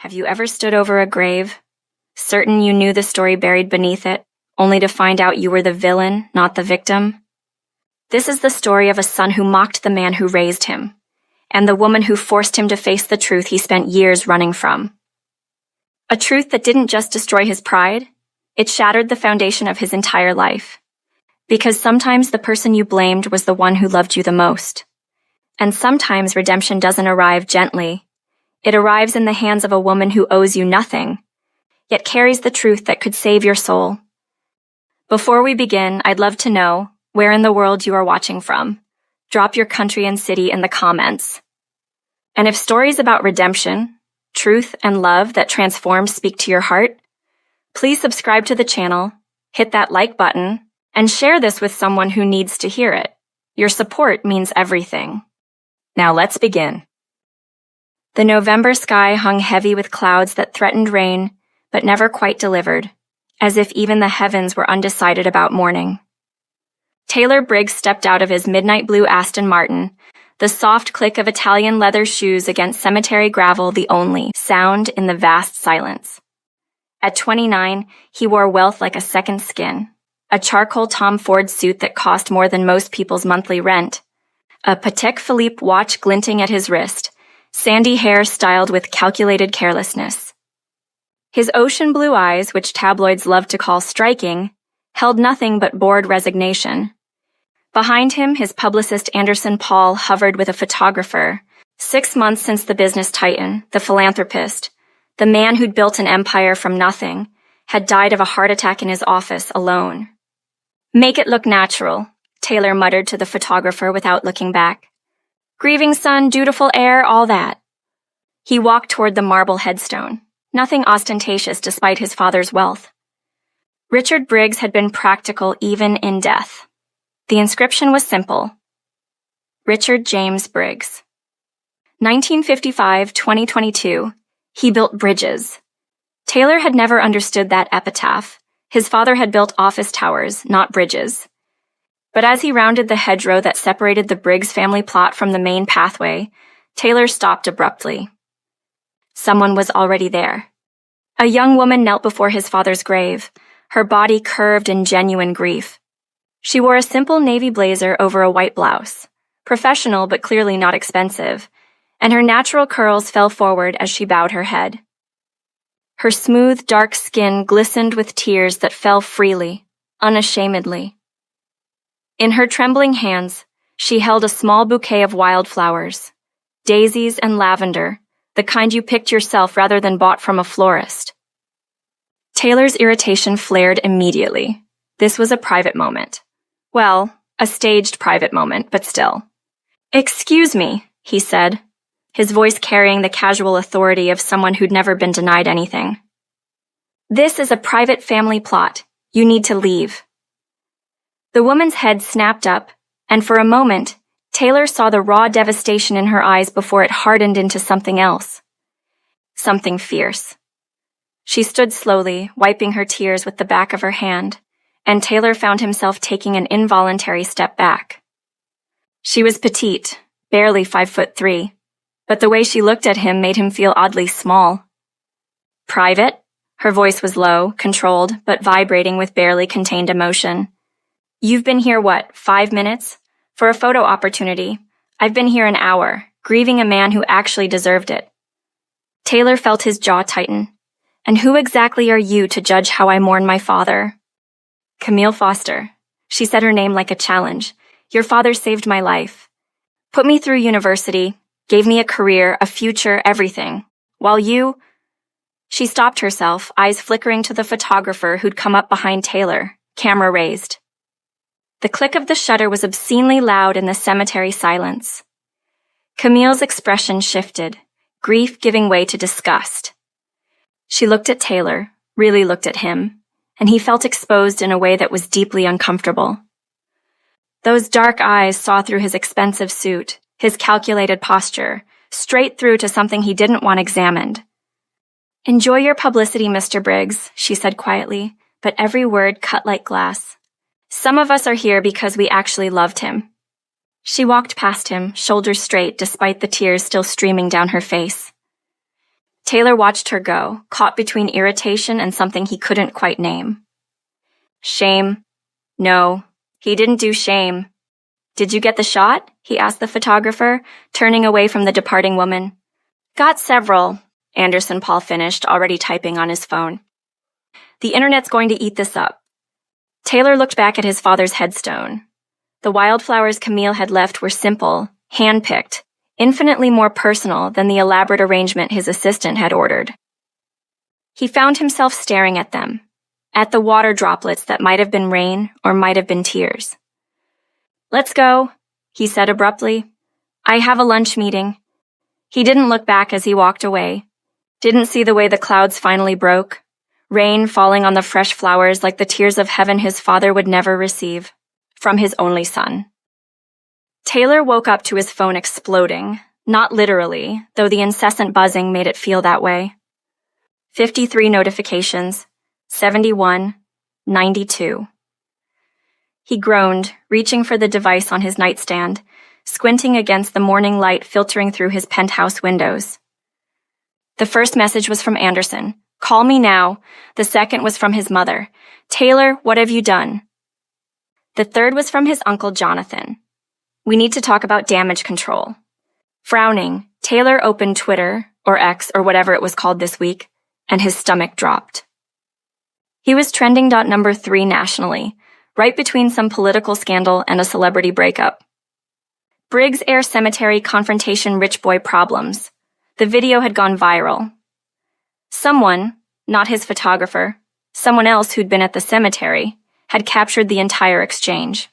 Have you ever stood over a grave, certain you knew the story buried beneath it, only to find out you were the villain, not the victim? This is the story of a son who mocked the man who raised him, and the woman who forced him to face the truth he spent years running from. A truth that didn't just destroy his pride, it shattered the foundation of his entire life. Because sometimes the person you blamed was the one who loved you the most. And sometimes redemption doesn't arrive gently. It arrives in the hands of a woman who owes you nothing, yet carries the truth that could save your soul. Before we begin, I'd love to know where in the world you are watching from. Drop your country and city in the comments. And if stories about redemption, truth, and love that transform speak to your heart, please subscribe to the channel, hit that like button, and share this with someone who needs to hear it. Your support means everything. Now let's begin. The November sky hung heavy with clouds that threatened rain, but never quite delivered, as if even the heavens were undecided about morning. Taylor Briggs stepped out of his midnight blue Aston Martin, the soft click of Italian leather shoes against cemetery gravel the only sound in the vast silence. At 29, he wore wealth like a second skin, a charcoal Tom Ford suit that cost more than most people's monthly rent, a Patek Philippe watch glinting at his wrist, sandy hair styled with calculated carelessness. His ocean blue eyes, which tabloids loved to call striking, held nothing but bored resignation. Behind him, his publicist Anderson Paul hovered with a photographer, 6 months since the business titan, the philanthropist, the man who'd built an empire from nothing, had died of a heart attack in his office alone. "Make it look natural," Taylor muttered to the photographer without looking back. "Grieving son, dutiful heir, all that." He walked toward the marble headstone, nothing ostentatious despite his father's wealth. Richard Briggs had been practical even in death. The inscription was simple. Richard James Briggs. 1955-2022. He built bridges. Taylor had never understood that epitaph. His father had built office towers, not bridges. But as he rounded the hedgerow that separated the Briggs family plot from the main pathway, Taylor stopped abruptly. Someone was already there. A young woman knelt before his father's grave, her body curved in genuine grief. She wore a simple navy blazer over a white blouse, professional but clearly not expensive, and her natural curls fell forward as she bowed her head. Her smooth, dark skin glistened with tears that fell freely, unashamedly. In her trembling hands, she held a small bouquet of wildflowers, daisies and lavender, the kind you picked yourself rather than bought from a florist. Taylor's irritation flared immediately. This was a private moment. Well, a staged private moment, but still. "Excuse me," he said, his voice carrying the casual authority of someone who'd never been denied anything. "This is a private family plot. You need to leave." The woman's head snapped up, and for a moment, Taylor saw the raw devastation in her eyes before it hardened into something else. Something fierce. She stood slowly, wiping her tears with the back of her hand, and Taylor found himself taking an involuntary step back. She was petite, barely 5'3", but the way she looked at him made him feel oddly small. "Private?" Her voice was low, controlled, but vibrating with barely contained emotion. "You've been here, 5 minutes? For a photo opportunity. I've been here an hour, grieving a man who actually deserved it." Taylor felt his jaw tighten. "And who exactly are you to judge how I mourn my father?" "Camille Foster." She said her name like a challenge. "Your father saved my life. Put me through university, gave me a career, a future, everything. While you—" She stopped herself, eyes flickering to the photographer who'd come up behind Taylor, camera raised. The click of the shutter was obscenely loud in the cemetery silence. Camille's expression shifted, grief giving way to disgust. She looked at Taylor, really looked at him, and he felt exposed in a way that was deeply uncomfortable. Those dark eyes saw through his expensive suit, his calculated posture, straight through to something he didn't want examined. "Enjoy your publicity, Mr. Briggs," she said quietly, but every word cut like glass. "Some of us are here because we actually loved him." She walked past him, shoulders straight despite the tears still streaming down her face. Taylor watched her go, caught between irritation and something he couldn't quite name. Shame. No, he didn't do shame. Did you get the shot? He asked the photographer, turning away from the departing woman. Got several, Anderson Paul finished, already typing on his phone. The internet's going to eat this up. Taylor looked back at his father's headstone. The wildflowers Camille had left were simple, hand-picked, infinitely more personal than the elaborate arrangement his assistant had ordered. He found himself staring at them, at the water droplets that might have been rain or might have been tears. Let's go, he said abruptly. I have a lunch meeting. He didn't look back as he walked away, didn't see the way the clouds finally broke, rain falling on the fresh flowers like the tears of heaven his father would never receive, from his only son. Taylor woke up to his phone exploding, not literally, though the incessant buzzing made it feel that way. 53 notifications, 71, 92. He groaned, reaching for the device on his nightstand, squinting against the morning light filtering through his penthouse windows. The first message was from Anderson. Call me now. The second was from his mother. Taylor, what have you done? The third was from his uncle Jonathan. We need to talk about damage control. Frowning, Taylor opened Twitter, or X, or whatever it was called this week, and his stomach dropped. He was trending number 3 nationally, right between some political scandal and a celebrity breakup. Briggs Air Cemetery confrontation rich boy problems. The video had gone viral. Someone, not his photographer, someone else who'd been at the cemetery, had captured the entire exchange.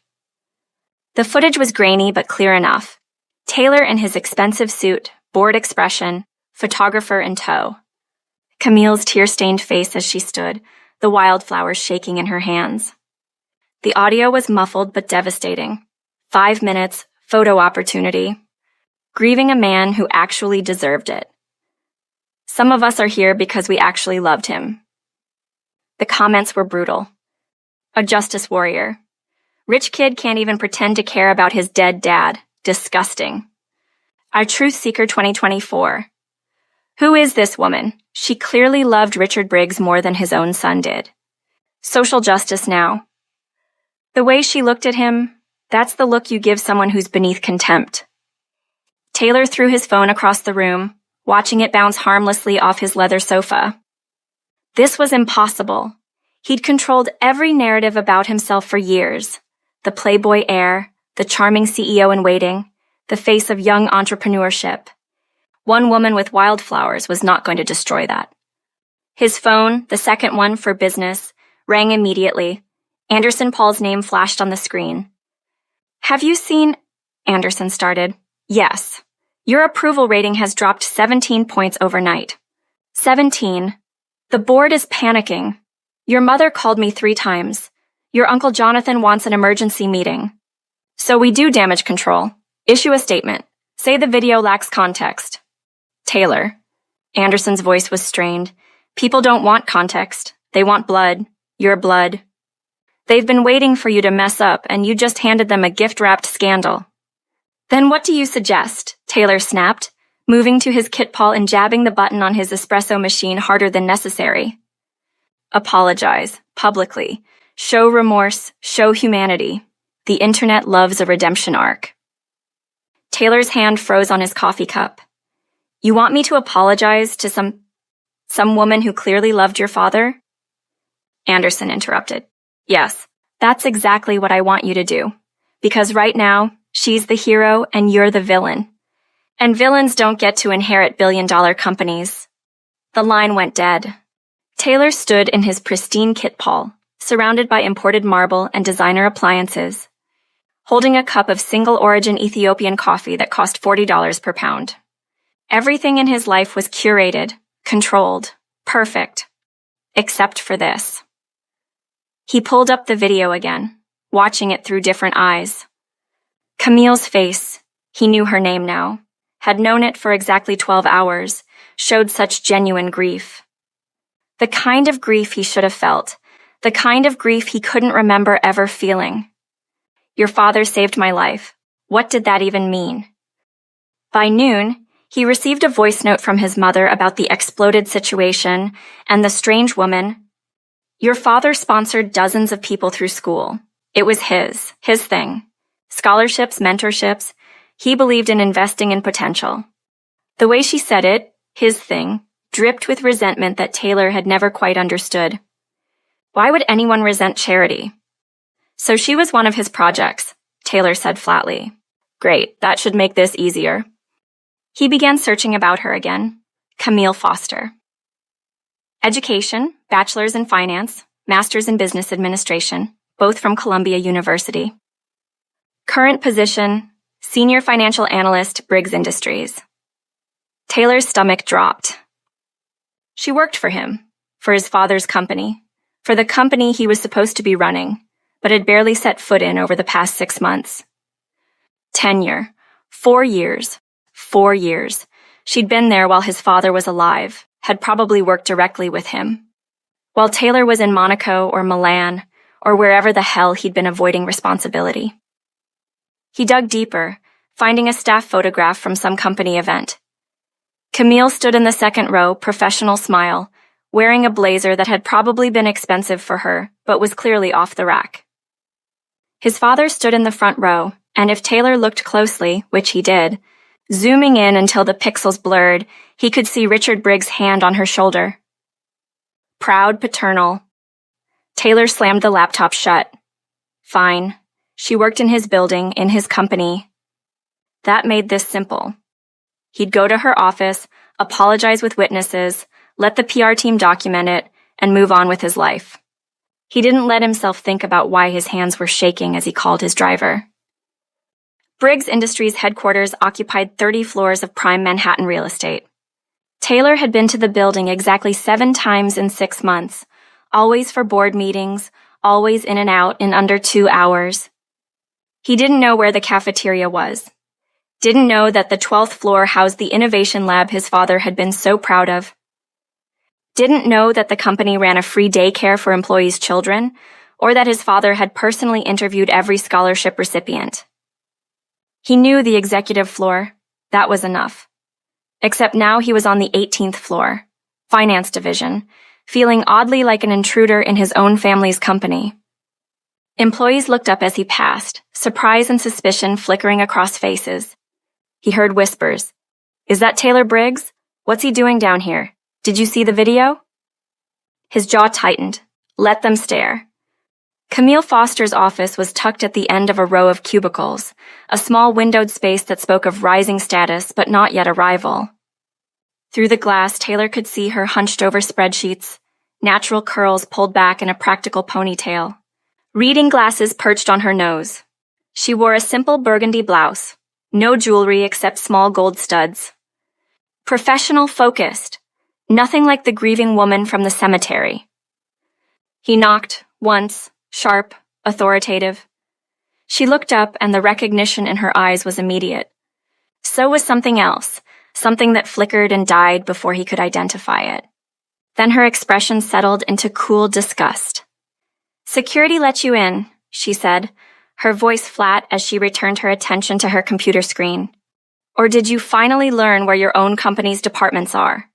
The footage was grainy but clear enough. Taylor in his expensive suit, bored expression, photographer in tow. Camille's tear-stained face as she stood, the wildflowers shaking in her hands. The audio was muffled but devastating. 5 minutes, photo opportunity. Grieving a man who actually deserved it. Some of us are here because we actually loved him. The comments were brutal. A justice warrior. Rich kid can't even pretend to care about his dead dad. Disgusting. Our Truth Seeker 2024. Who is this woman? She clearly loved Richard Briggs more than his own son did. Social justice now. The way she looked at him, that's the look you give someone who's beneath contempt. Taylor threw his phone across the room, watching it bounce harmlessly off his leather sofa. This was impossible. He'd controlled every narrative about himself for years. The playboy heir, the charming CEO in waiting, the face of young entrepreneurship. One woman with wildflowers was not going to destroy that. His phone, the second one for business, rang immediately. Anderson Paul's name flashed on the screen. Have you seen... Anderson started. Yes. Your approval rating has dropped 17 points overnight. 17. The board is panicking. Your mother called me 3 times. Your Uncle Jonathan wants an emergency meeting. So we do damage control. Issue a statement. Say the video lacks context. Taylor. Anderson's voice was strained. People don't want context. They want blood. Your blood. They've been waiting for you to mess up, and you just handed them a gift-wrapped scandal. Then what do you suggest? Taylor snapped, moving to his kit paw and jabbing the button on his espresso machine harder than necessary. Apologize, publicly. Show remorse, show humanity. The internet loves a redemption arc. Taylor's hand froze on his coffee cup. You want me to apologize to some woman who clearly loved your father? Anderson interrupted. Yes, that's exactly what I want you to do. Because right now, she's the hero and you're the villain. And villains don't get to inherit billion-dollar companies. The line went dead. Taylor stood in his pristine kit paw, surrounded by imported marble and designer appliances, holding a cup of single-origin Ethiopian coffee that cost $40 per pound. Everything in his life was curated, controlled, perfect, except for this. He pulled up the video again, watching it through different eyes. Camille's face, he knew her name now, had known it for exactly 12 hours, showed such genuine grief. The kind of grief he should have felt, the kind of grief he couldn't remember ever feeling. Your father saved my life. What did that even mean? By noon, He received a voice note from his mother about the exploded situation and the strange woman. Your father sponsored dozens of people through school. It was his thing. Scholarships, mentorships. He believed in investing in potential. The way she said it, his thing, dripped with resentment that Taylor had never quite understood. Why would anyone resent charity? So she was one of his projects, Taylor said flatly. Great, that should make this easier. He began searching about her again. Camille Foster. Education, bachelor's in finance, master's in business administration, both from Columbia University. Current position, senior financial analyst, Briggs Industries. Taylor's stomach dropped. She worked for him, for his father's company, for the company he was supposed to be running, but had barely set foot in over the past 6 months. Tenure. 4 years. 4 years. She'd been there while his father was alive, had probably worked directly with him. While Taylor was in Monaco or Milan, or wherever the hell he'd been avoiding responsibility. He dug deeper, finding a staff photograph from some company event. Camille stood in the second row, professional smile, wearing a blazer that had probably been expensive for her, but was clearly off the rack. His father stood in the front row, and if Taylor looked closely, which he did, zooming in until the pixels blurred, he could see Richard Briggs' hand on her shoulder. Proud, paternal. Taylor slammed the laptop shut. Fine. She worked in his building, in his company. That made this simple. He'd go to her office, apologize with witnesses, let the PR team document it, and move on with his life. He didn't let himself think about why his hands were shaking as he called his driver. Briggs Industries headquarters occupied 30 floors of prime Manhattan real estate. Taylor had been to the building exactly 7 times in 6 months, always for board meetings, always in and out in under 2 hours. He didn't know where the cafeteria was. Didn't know that the 12th floor housed the innovation lab his father had been so proud of. Didn't know that the company ran a free daycare for employees' children, or that his father had personally interviewed every scholarship recipient. He knew the executive floor. That was enough. Except now he was on the 18th floor, finance division, feeling oddly like an intruder in his own family's company. Employees looked up as he passed, surprise and suspicion flickering across faces. He heard whispers. Is that Taylor Briggs? What's he doing down here? Did you see the video? His jaw tightened. Let them stare. Camille Foster's office was tucked at the end of a row of cubicles, a small windowed space that spoke of rising status but not yet arrival. Through the glass, Taylor could see her hunched over spreadsheets, natural curls pulled back in a practical ponytail, reading glasses perched on her nose. She wore a simple burgundy blouse, no jewelry except small gold studs. Professional focused, nothing like the grieving woman from the cemetery. He knocked, once, sharp, authoritative. She looked up and the recognition in her eyes was immediate. So was something else, something that flickered and died before he could identify it. Then her expression settled into cool disgust. Security let you in, she said, her voice flat as she returned her attention to her computer screen. Or did you finally learn where your own company's departments are?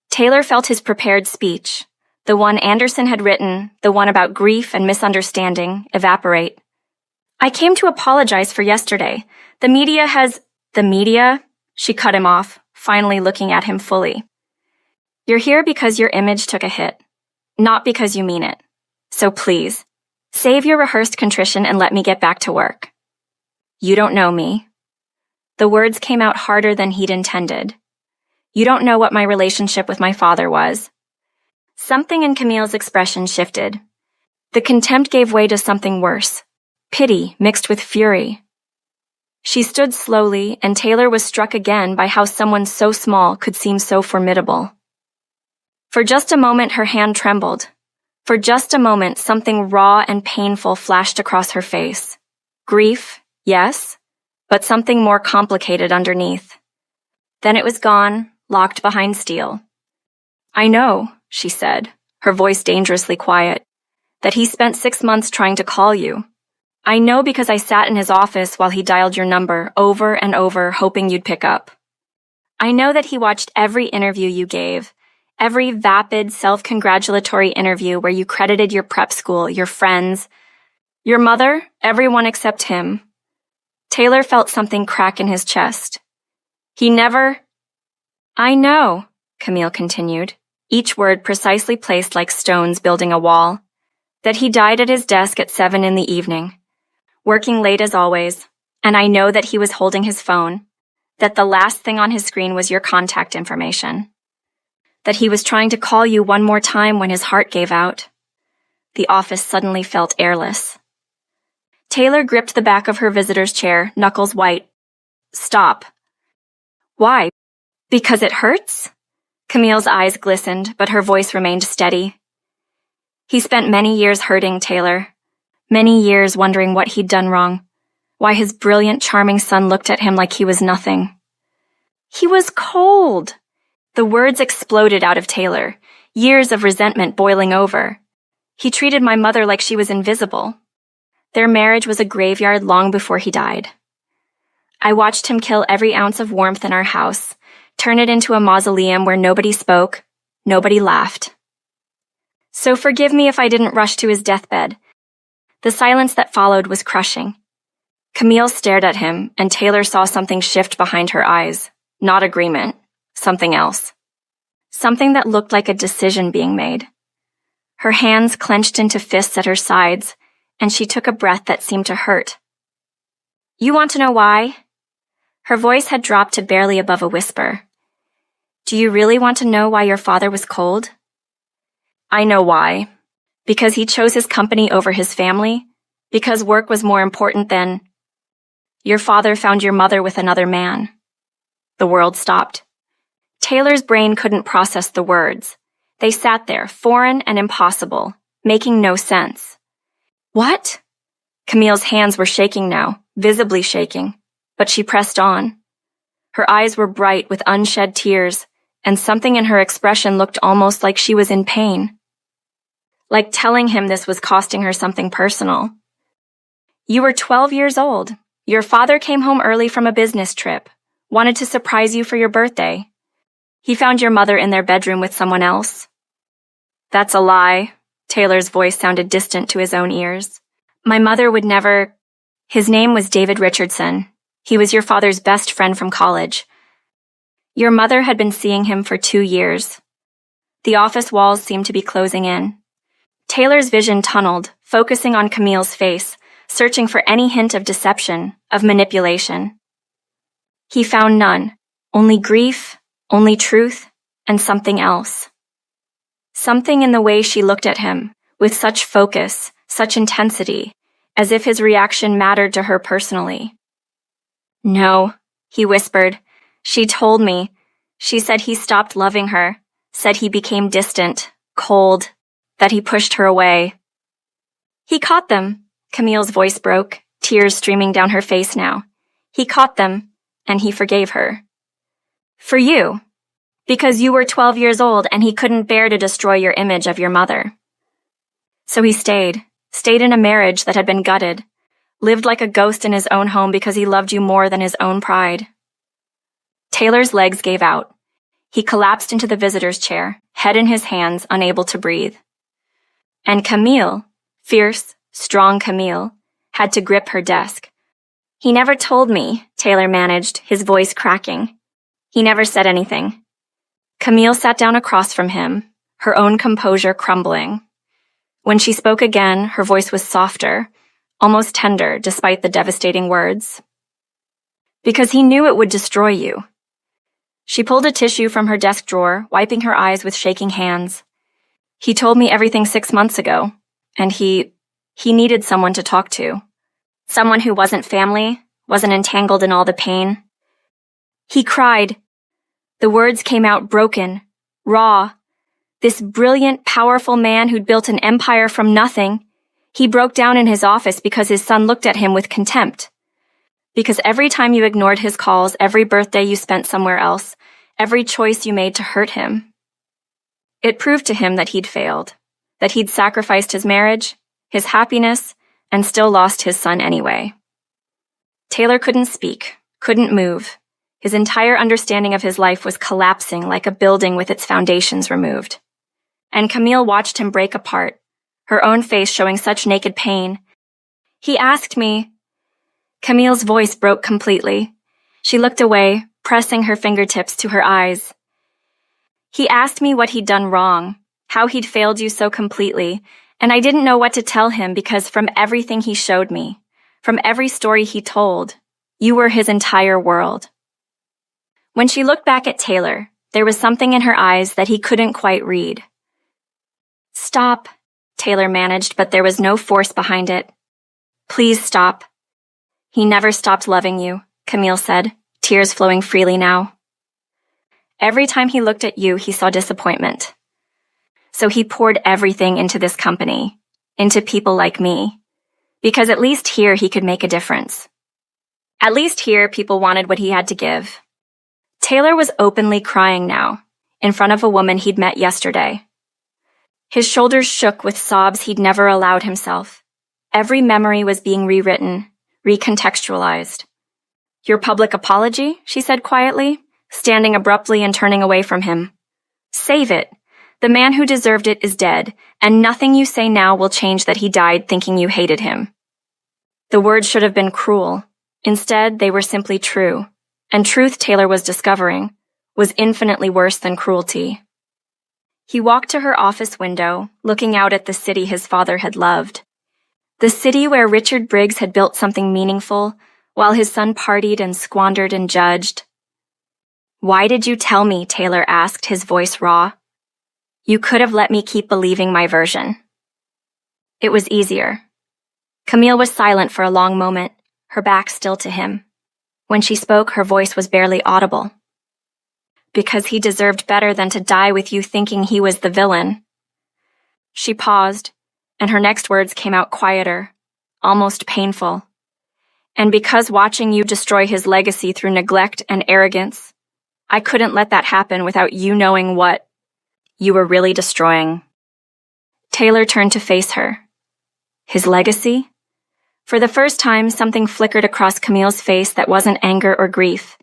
Taylor felt his prepared speech, the one Anderson had written, the one about grief and misunderstanding, evaporate. I came to apologize for yesterday. The media? She cut him off, finally looking at him fully. You're here because your image took a hit, not because you mean it. So please, save your rehearsed contrition and let me get back to work. You don't know me. The words came out harder than he'd intended. You don't know what my relationship with my father was. Something in Camille's expression shifted. The contempt gave way to something worse, pity mixed with fury. She stood slowly, and Taylor was struck again by how someone so small could seem so formidable. For just a moment, her hand trembled. For just a moment, something raw and painful flashed across her face. Grief, yes, but something more complicated underneath. Then it was gone, locked behind steel. I know, she said, her voice dangerously quiet, that he spent 6 months trying to call you. I know because I sat in his office while he dialed your number over and over, hoping you'd pick up. I know that he watched every interview you gave, every vapid, self-congratulatory interview where you credited your prep school, your friends, your mother, everyone except him. Taylor felt something crack in his chest. He never... I know, Camille continued, each word precisely placed like stones building a wall, that he died at his desk at 7 in the evening, working late as always, and I know that he was holding his phone, that the last thing on his screen was your contact information, that he was trying to call you one more time when his heart gave out. The office suddenly felt airless. Taylor gripped the back of her visitor's chair, knuckles white. Stop. Why? Because it hurts? Camille's eyes glistened, but her voice remained steady. He spent many years hurting Taylor, many years wondering what he'd done wrong, why his brilliant, charming son looked at him like he was nothing. He was cold. The words exploded out of Taylor, years of resentment boiling over. He treated my mother like she was invisible. Their marriage was a graveyard long before he died. I watched him kill every ounce of warmth in our house, turn it into a mausoleum where nobody spoke, nobody laughed. So forgive me if I didn't rush to his deathbed. The silence that followed was crushing. Camille stared at him, and Taylor saw something shift behind her eyes. Not agreement, something else. Something that looked like a decision being made. Her hands clenched into fists at her sides, and she took a breath that seemed to hurt. You want to know why? Her voice had dropped to barely above a whisper. Do you really want to know why your father was cold? I know why. Because he chose his company over his family? Because work was more important than... Your father found your mother with another man. The world stopped. Taylor's brain couldn't process the words. They sat there, foreign and impossible, making no sense. What? Camille's hands were shaking now, visibly shaking, but she pressed on. Her eyes were bright with unshed tears, and something in her expression looked almost like she was in pain. Like telling him this was costing her something personal. You were 12 years old. Your father came home early from a business trip, wanted to surprise you for your birthday. He found your mother in their bedroom with someone else. That's a lie. Taylor's voice sounded distant to his own ears. My mother would never... His name was David Richardson. He was your father's best friend from college. Your mother had been seeing him for 2 years. The office walls seemed to be closing in. Taylor's vision tunneled, focusing on Camille's face, searching for any hint of deception, of manipulation. He found none, only grief, only truth, and something else. Something in the way she looked at him, with such focus, such intensity, as if his reaction mattered to her personally. No, he whispered. She told me. She said he stopped loving her, said he became distant, cold, that he pushed her away. He caught them. Camille's voice broke, tears streaming down her face now. He caught them, and he forgave her. For you. Because you were 12 years old and he couldn't bear to destroy your image of your mother. So he stayed in a marriage that had been gutted, lived like a ghost in his own home because he loved you more than his own pride. Taylor's legs gave out. He collapsed into the visitor's chair, head in his hands, unable to breathe. And Camille, fierce, strong Camille, had to grip her desk. He never told me, Taylor managed, his voice cracking. He never said anything. Camille sat down across from him, her own composure crumbling. When she spoke again, her voice was softer, almost tender, despite the devastating words. Because he knew it would destroy you. She pulled a tissue from her desk drawer, wiping her eyes with shaking hands. He told me everything 6 months ago, and he needed someone to talk to. Someone who wasn't family, wasn't entangled in all the pain. He cried. The words came out broken, raw. This brilliant, powerful man who'd built an empire from nothing, he broke down in his office because his son looked at him with contempt. Because every time you ignored his calls, every birthday you spent somewhere else, every choice you made to hurt him. It proved to him that he'd failed, that he'd sacrificed his marriage, his happiness, and still lost his son anyway. Taylor couldn't speak, couldn't move. His entire understanding of his life was collapsing like a building with its foundations removed. And Camille watched him break apart, her own face showing such naked pain. He asked me. Camille's voice broke completely. She looked away, pressing her fingertips to her eyes. He asked me what he'd done wrong, how he'd failed you so completely, and I didn't know what to tell him because from everything he showed me, from every story he told, you were his entire world. When she looked back at Taylor, there was something in her eyes that he couldn't quite read. Stop, Taylor managed, but there was no force behind it. Please stop. He never stopped loving you, Camille said, tears flowing freely now. Every time he looked at you, he saw disappointment. So he poured everything into this company, into people like me, because at least here he could make a difference. At least here people wanted what he had to give. Taylor was openly crying now, in front of a woman he'd met yesterday. His shoulders shook with sobs he'd never allowed himself. Every memory was being rewritten, recontextualized. Your public apology, she said quietly, standing abruptly and turning away from him. Save it. The man who deserved it is dead, and nothing you say now will change that he died thinking you hated him. The words should have been cruel. Instead, they were simply true. And truth, Taylor was discovering, was infinitely worse than cruelty. He walked to her office window, looking out at the city his father had loved. The city where Richard Briggs had built something meaningful, while his son partied and squandered and judged. Why did you tell me? Taylor asked, his voice raw. You could have let me keep believing my version. It was easier. Camille was silent for a long moment, her back still to him. When she spoke, her voice was barely audible. Because he deserved better than to die with you thinking he was the villain. She paused, and her next words came out quieter, almost painful. And because watching you destroy his legacy through neglect and arrogance, I couldn't let that happen without you knowing what you were really destroying. Taylor turned to face her. His legacy? For the first time, something flickered across Camille's face that wasn't anger or grief.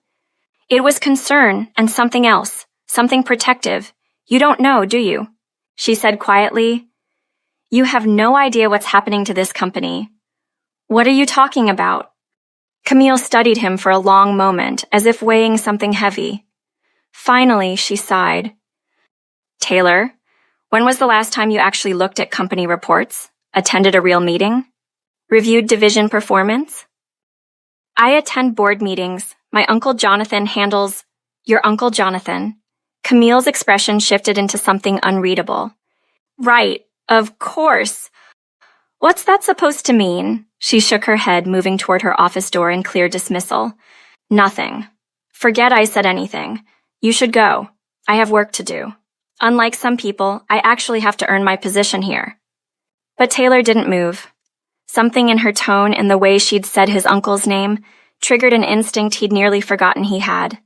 It was concern and something else, something protective. You don't know, do you? She said quietly. You have no idea what's happening to this company. What are you talking about? Camille studied him for a long moment, as if weighing something heavy. Finally, she sighed. Taylor, when was the last time you actually looked at company reports, attended a real meeting, reviewed division performance? I attend board meetings. My Uncle Jonathan handles... Your Uncle Jonathan. Camille's expression shifted into something unreadable. Right, of course. What's that supposed to mean? She shook her head, moving toward her office door in clear dismissal. Nothing. Forget I said anything. You should go. I have work to do. Unlike some people, I actually have to earn my position here. But Taylor didn't move. Something in her tone and the way she'd said his uncle's name triggered an instinct he'd nearly forgotten he had.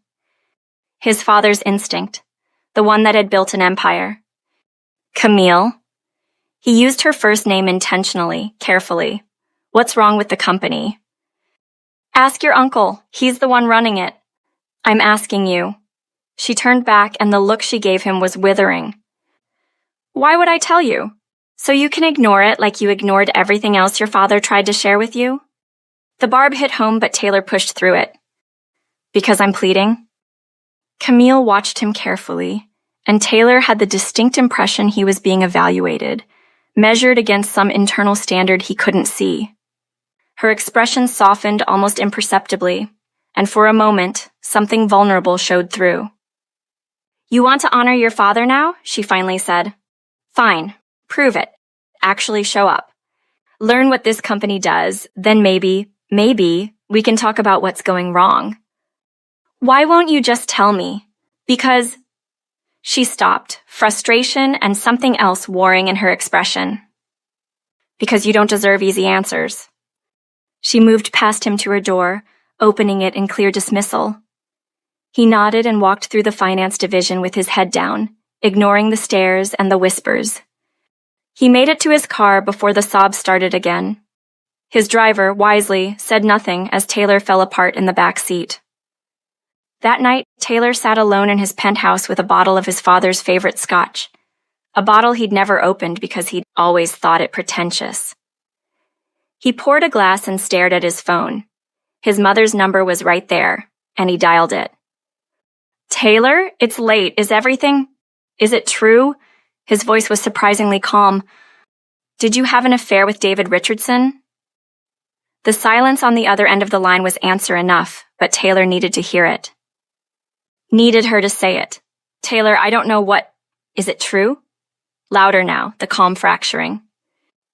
His father's instinct, the one that had built an empire. Camille. He used her first name intentionally, carefully. What's wrong with the company? Ask your uncle. He's the one running it. I'm asking you. She turned back and the look she gave him was withering. Why would I tell you? So you can ignore it like you ignored everything else your father tried to share with you? The barb hit home, but Taylor pushed through it. Because I'm pleading? Camille watched him carefully, and Taylor had the distinct impression he was being evaluated, measured against some internal standard he couldn't see. Her expression softened almost imperceptibly, and for a moment, something vulnerable showed through. You want to honor your father now? She finally said. Fine. Prove it. Actually show up. Learn what this company does, then maybe we can talk about what's going wrong. Why won't you just tell me? Because... She stopped, frustration and something else warring in her expression. Because you don't deserve easy answers. She moved past him to her door, opening it in clear dismissal. He nodded and walked through the finance division with his head down, ignoring the stares and the whispers. He made it to his car before the sobs started again. His driver, wisely, said nothing as Taylor fell apart in the back seat. That night, Taylor sat alone in his penthouse with a bottle of his father's favorite scotch, a bottle he'd never opened because he'd always thought it pretentious. He poured a glass and stared at his phone. His mother's number was right there, and he dialed it. "Taylor, it's late. Is it true?" His voice was surprisingly calm. "Did you have an affair with David Richardson?" The silence on the other end of the line was answer enough, but Taylor needed to hear it. Needed her to say it. "Taylor, I don't know what... Is it true?" Louder now, the calm fracturing.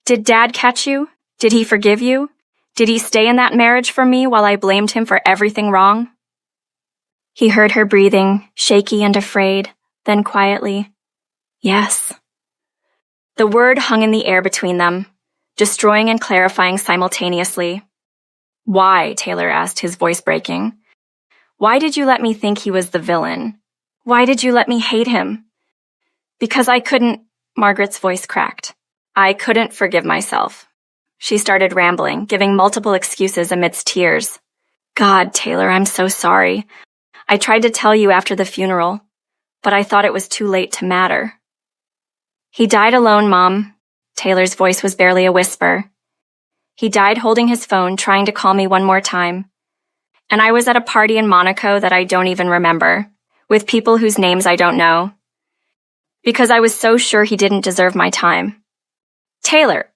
"Did Dad catch you? Did he forgive you? Did he stay in that marriage for me while I blamed him for everything wrong?" He heard her breathing, shaky and afraid, then quietly, "Yes." The word hung in the air between them, destroying and clarifying simultaneously. "Why?" Taylor asked, his voice breaking. "Why did you let me think he was the villain? Why did you let me hate him?" "Because I couldn't," Margaret's voice cracked. "I couldn't forgive myself." She started rambling, giving multiple excuses amidst tears. "God, Taylor, I'm so sorry. I tried to tell you after the funeral, but I thought it was too late to matter." "He died alone, Mom." Taylor's voice was barely a whisper. "He died holding his phone, trying to call me one more time. And I was at a party in Monaco that I don't even remember, with people whose names I don't know. Because I was so sure he didn't deserve my time. Taylor,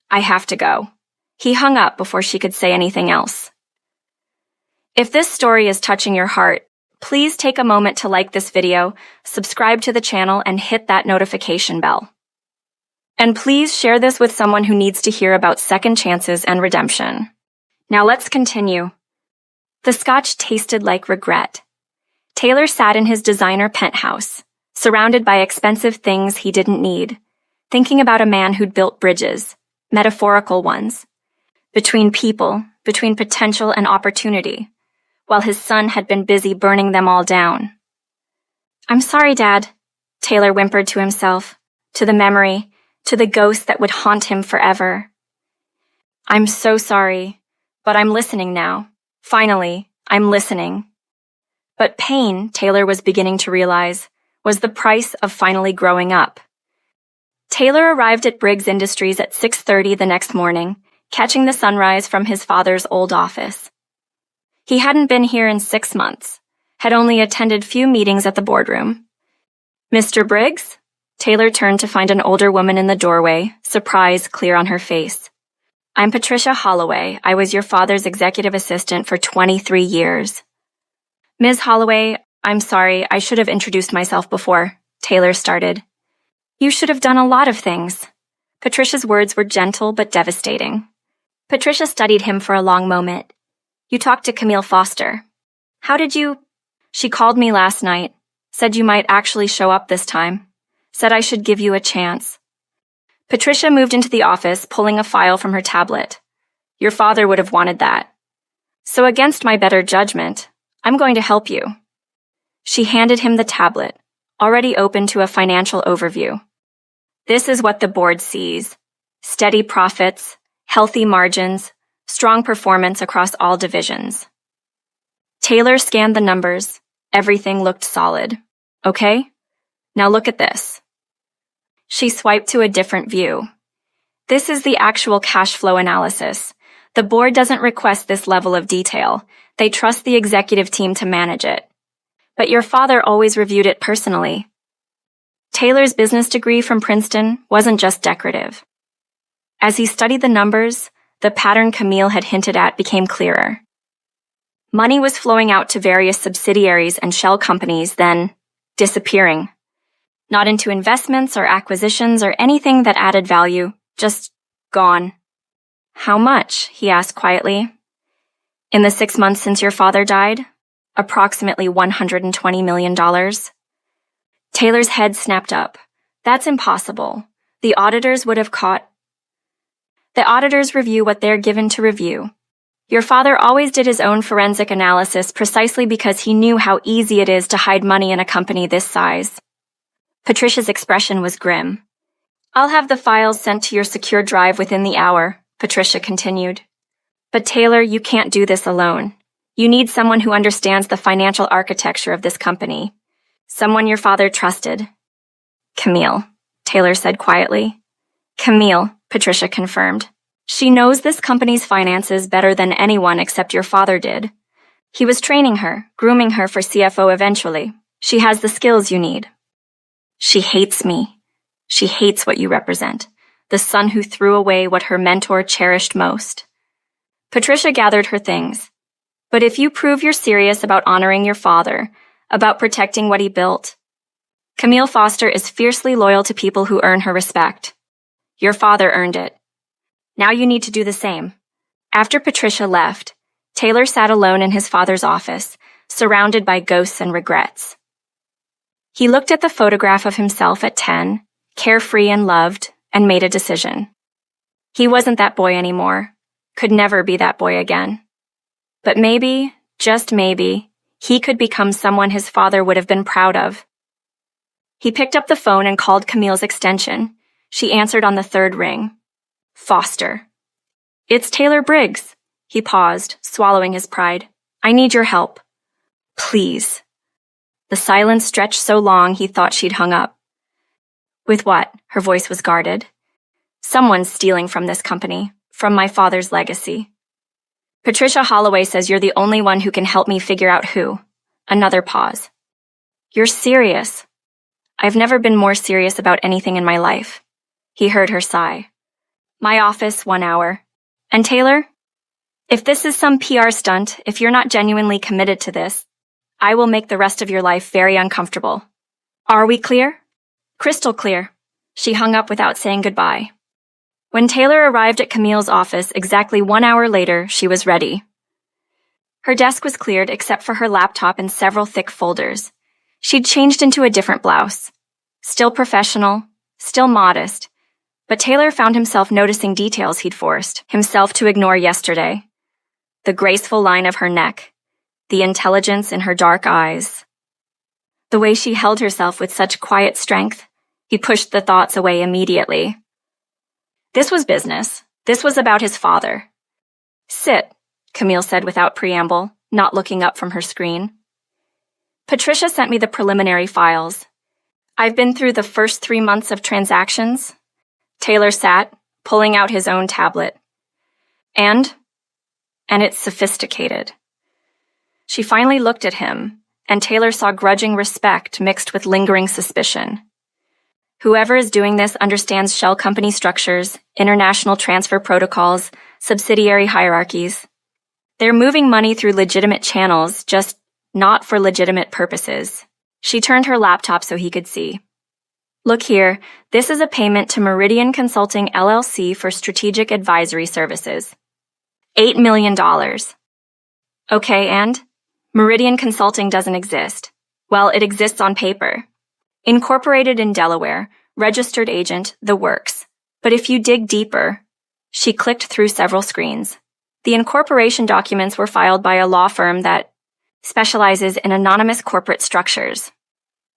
I have to go." He hung up before she could say anything else. If this story is touching your heart, please take a moment to like this video, subscribe to the channel, and hit that notification bell. And please share this with someone who needs to hear about second chances and redemption. Now let's continue. The scotch tasted like regret. Taylor sat in his designer penthouse, surrounded by expensive things he didn't need, thinking about a man who'd built bridges, metaphorical ones, between people, between potential and opportunity, while his son had been busy burning them all down. "I'm sorry, Dad," Taylor whimpered to himself, to the memory, to the ghost that would haunt him forever. "I'm so sorry, but I'm listening now. Finally, I'm listening." But pain, Taylor was beginning to realize, was the price of finally growing up. Taylor arrived at Briggs Industries at 6:30 the next morning, catching the sunrise from his father's old office. He hadn't been here in 6 months, had only attended few meetings at the boardroom. "Mr. Briggs?" Taylor turned to find an older woman in the doorway, surprise clear on her face. "I'm Patricia Holloway. I was your father's executive assistant for 23 years. "Ms. Holloway, I'm sorry, I should have introduced myself before," Taylor started. "You should have done a lot of things." Patricia's words were gentle but devastating. Patricia studied him for a long moment. "You talked to Camille Foster. How did you—" "She called me last night, said you might actually show up this time, said I should give you a chance." Patricia moved into the office, pulling a file from her tablet. "Your father would have wanted that. So against my better judgment, I'm going to help you." She handed him the tablet, already open to a financial overview. "This is what the board sees: steady profits, healthy margins, strong performance across all divisions." Taylor scanned the numbers. Everything looked solid. "Okay, now look at this." She swiped to a different view. "This is the actual cash flow analysis. The board doesn't request this level of detail. They trust the executive team to manage it. But your father always reviewed it personally." Taylor's business degree from Princeton wasn't just decorative. As he studied the numbers, the pattern Camille had hinted at became clearer. Money was flowing out to various subsidiaries and shell companies, then disappearing. Not into investments or acquisitions or anything that added value, just gone. "How much?" he asked quietly. "In the 6 months since your father died, approximately $120 million. Taylor's head snapped up. "That's impossible. The auditors would have caught—" "The auditors review what they're given to review. Your father always did his own forensic analysis precisely because he knew how easy it is to hide money in a company this size." Patricia's expression was grim. "I'll have the files sent to your secure drive within the hour," Patricia continued. "But Taylor, you can't do this alone. You need someone who understands the financial architecture of this company. Someone your father trusted. Camille, Taylor said quietly. Camille, Patricia confirmed. She knows this company's finances better than anyone except your father did. He was training her, grooming her for CFO eventually. She has the skills you need. She hates me. She hates what you represent, the son who threw away what her mentor cherished most. Patricia gathered her things. But if you prove you're serious about honoring your father, about protecting what he built, Camille Foster is fiercely loyal to people who earn her respect. Your father earned it. Now you need to do the same. After Patricia left, Taylor sat alone in his father's office, surrounded by ghosts and regrets. He looked at the photograph of himself at 10, carefree and loved, and made a decision. He wasn't that boy anymore, could never be that boy again. But maybe, just maybe, he could become someone his father would have been proud of. He picked up the phone and called Camille's extension. She answered on the third ring. Foster. It's Taylor Briggs. He paused, swallowing his pride. I need your help. Please. The silence stretched so long he thought she'd hung up. With what? Her voice was guarded. Someone's stealing from this company, from my father's legacy. Patricia Holloway says you're the only one who can help me figure out who. Another pause. You're serious. I've never been more serious about anything in my life. He heard her sigh. My office, 1 hour. And Taylor? If this is some PR stunt, if you're not genuinely committed to this, I will make the rest of your life very uncomfortable. Are we clear? Crystal clear. She hung up without saying goodbye. When Taylor arrived at Camille's office exactly 1 hour later, she was ready. Her desk was cleared except for her laptop and several thick folders. She'd changed into a different blouse. Still professional, still modest, but Taylor found himself noticing details he'd forced himself to ignore yesterday. The graceful line of her neck, the intelligence in her dark eyes. The way she held herself with such quiet strength, he pushed the thoughts away immediately. This was business. This was about his father. Sit, Camille said without preamble, not looking up from her screen. Patricia sent me the preliminary files. I've been through the first 3 months of transactions. Taylor sat, pulling out his own tablet. And it's sophisticated. She finally looked at him, and Taylor saw grudging respect mixed with lingering suspicion. Whoever is doing this understands shell company structures, international transfer protocols, subsidiary hierarchies. They're moving money through legitimate channels, just not for legitimate purposes. She turned her laptop so he could see. Look here, this is a payment to Meridian Consulting LLC for strategic advisory services. $8 million. Okay, and? Meridian Consulting doesn't exist. Well, it exists on paper. Incorporated in Delaware, registered agent, the works. But if you dig deeper, she clicked through several screens. The incorporation documents were filed by a law firm that specializes in anonymous corporate structures.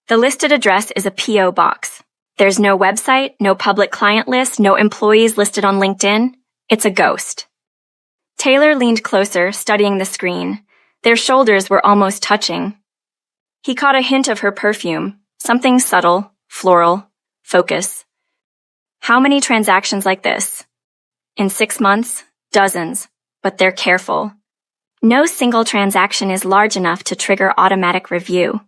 The listed address is a P.O. box. There's no website, no public client list, no employees listed on LinkedIn. It's a ghost. Taylor leaned closer, studying the screen. Their shoulders were almost touching. He caught a hint of her perfume. Something subtle, floral, focus. How many transactions like this? In 6 months, dozens, but they're careful. No single transaction is large enough to trigger automatic review.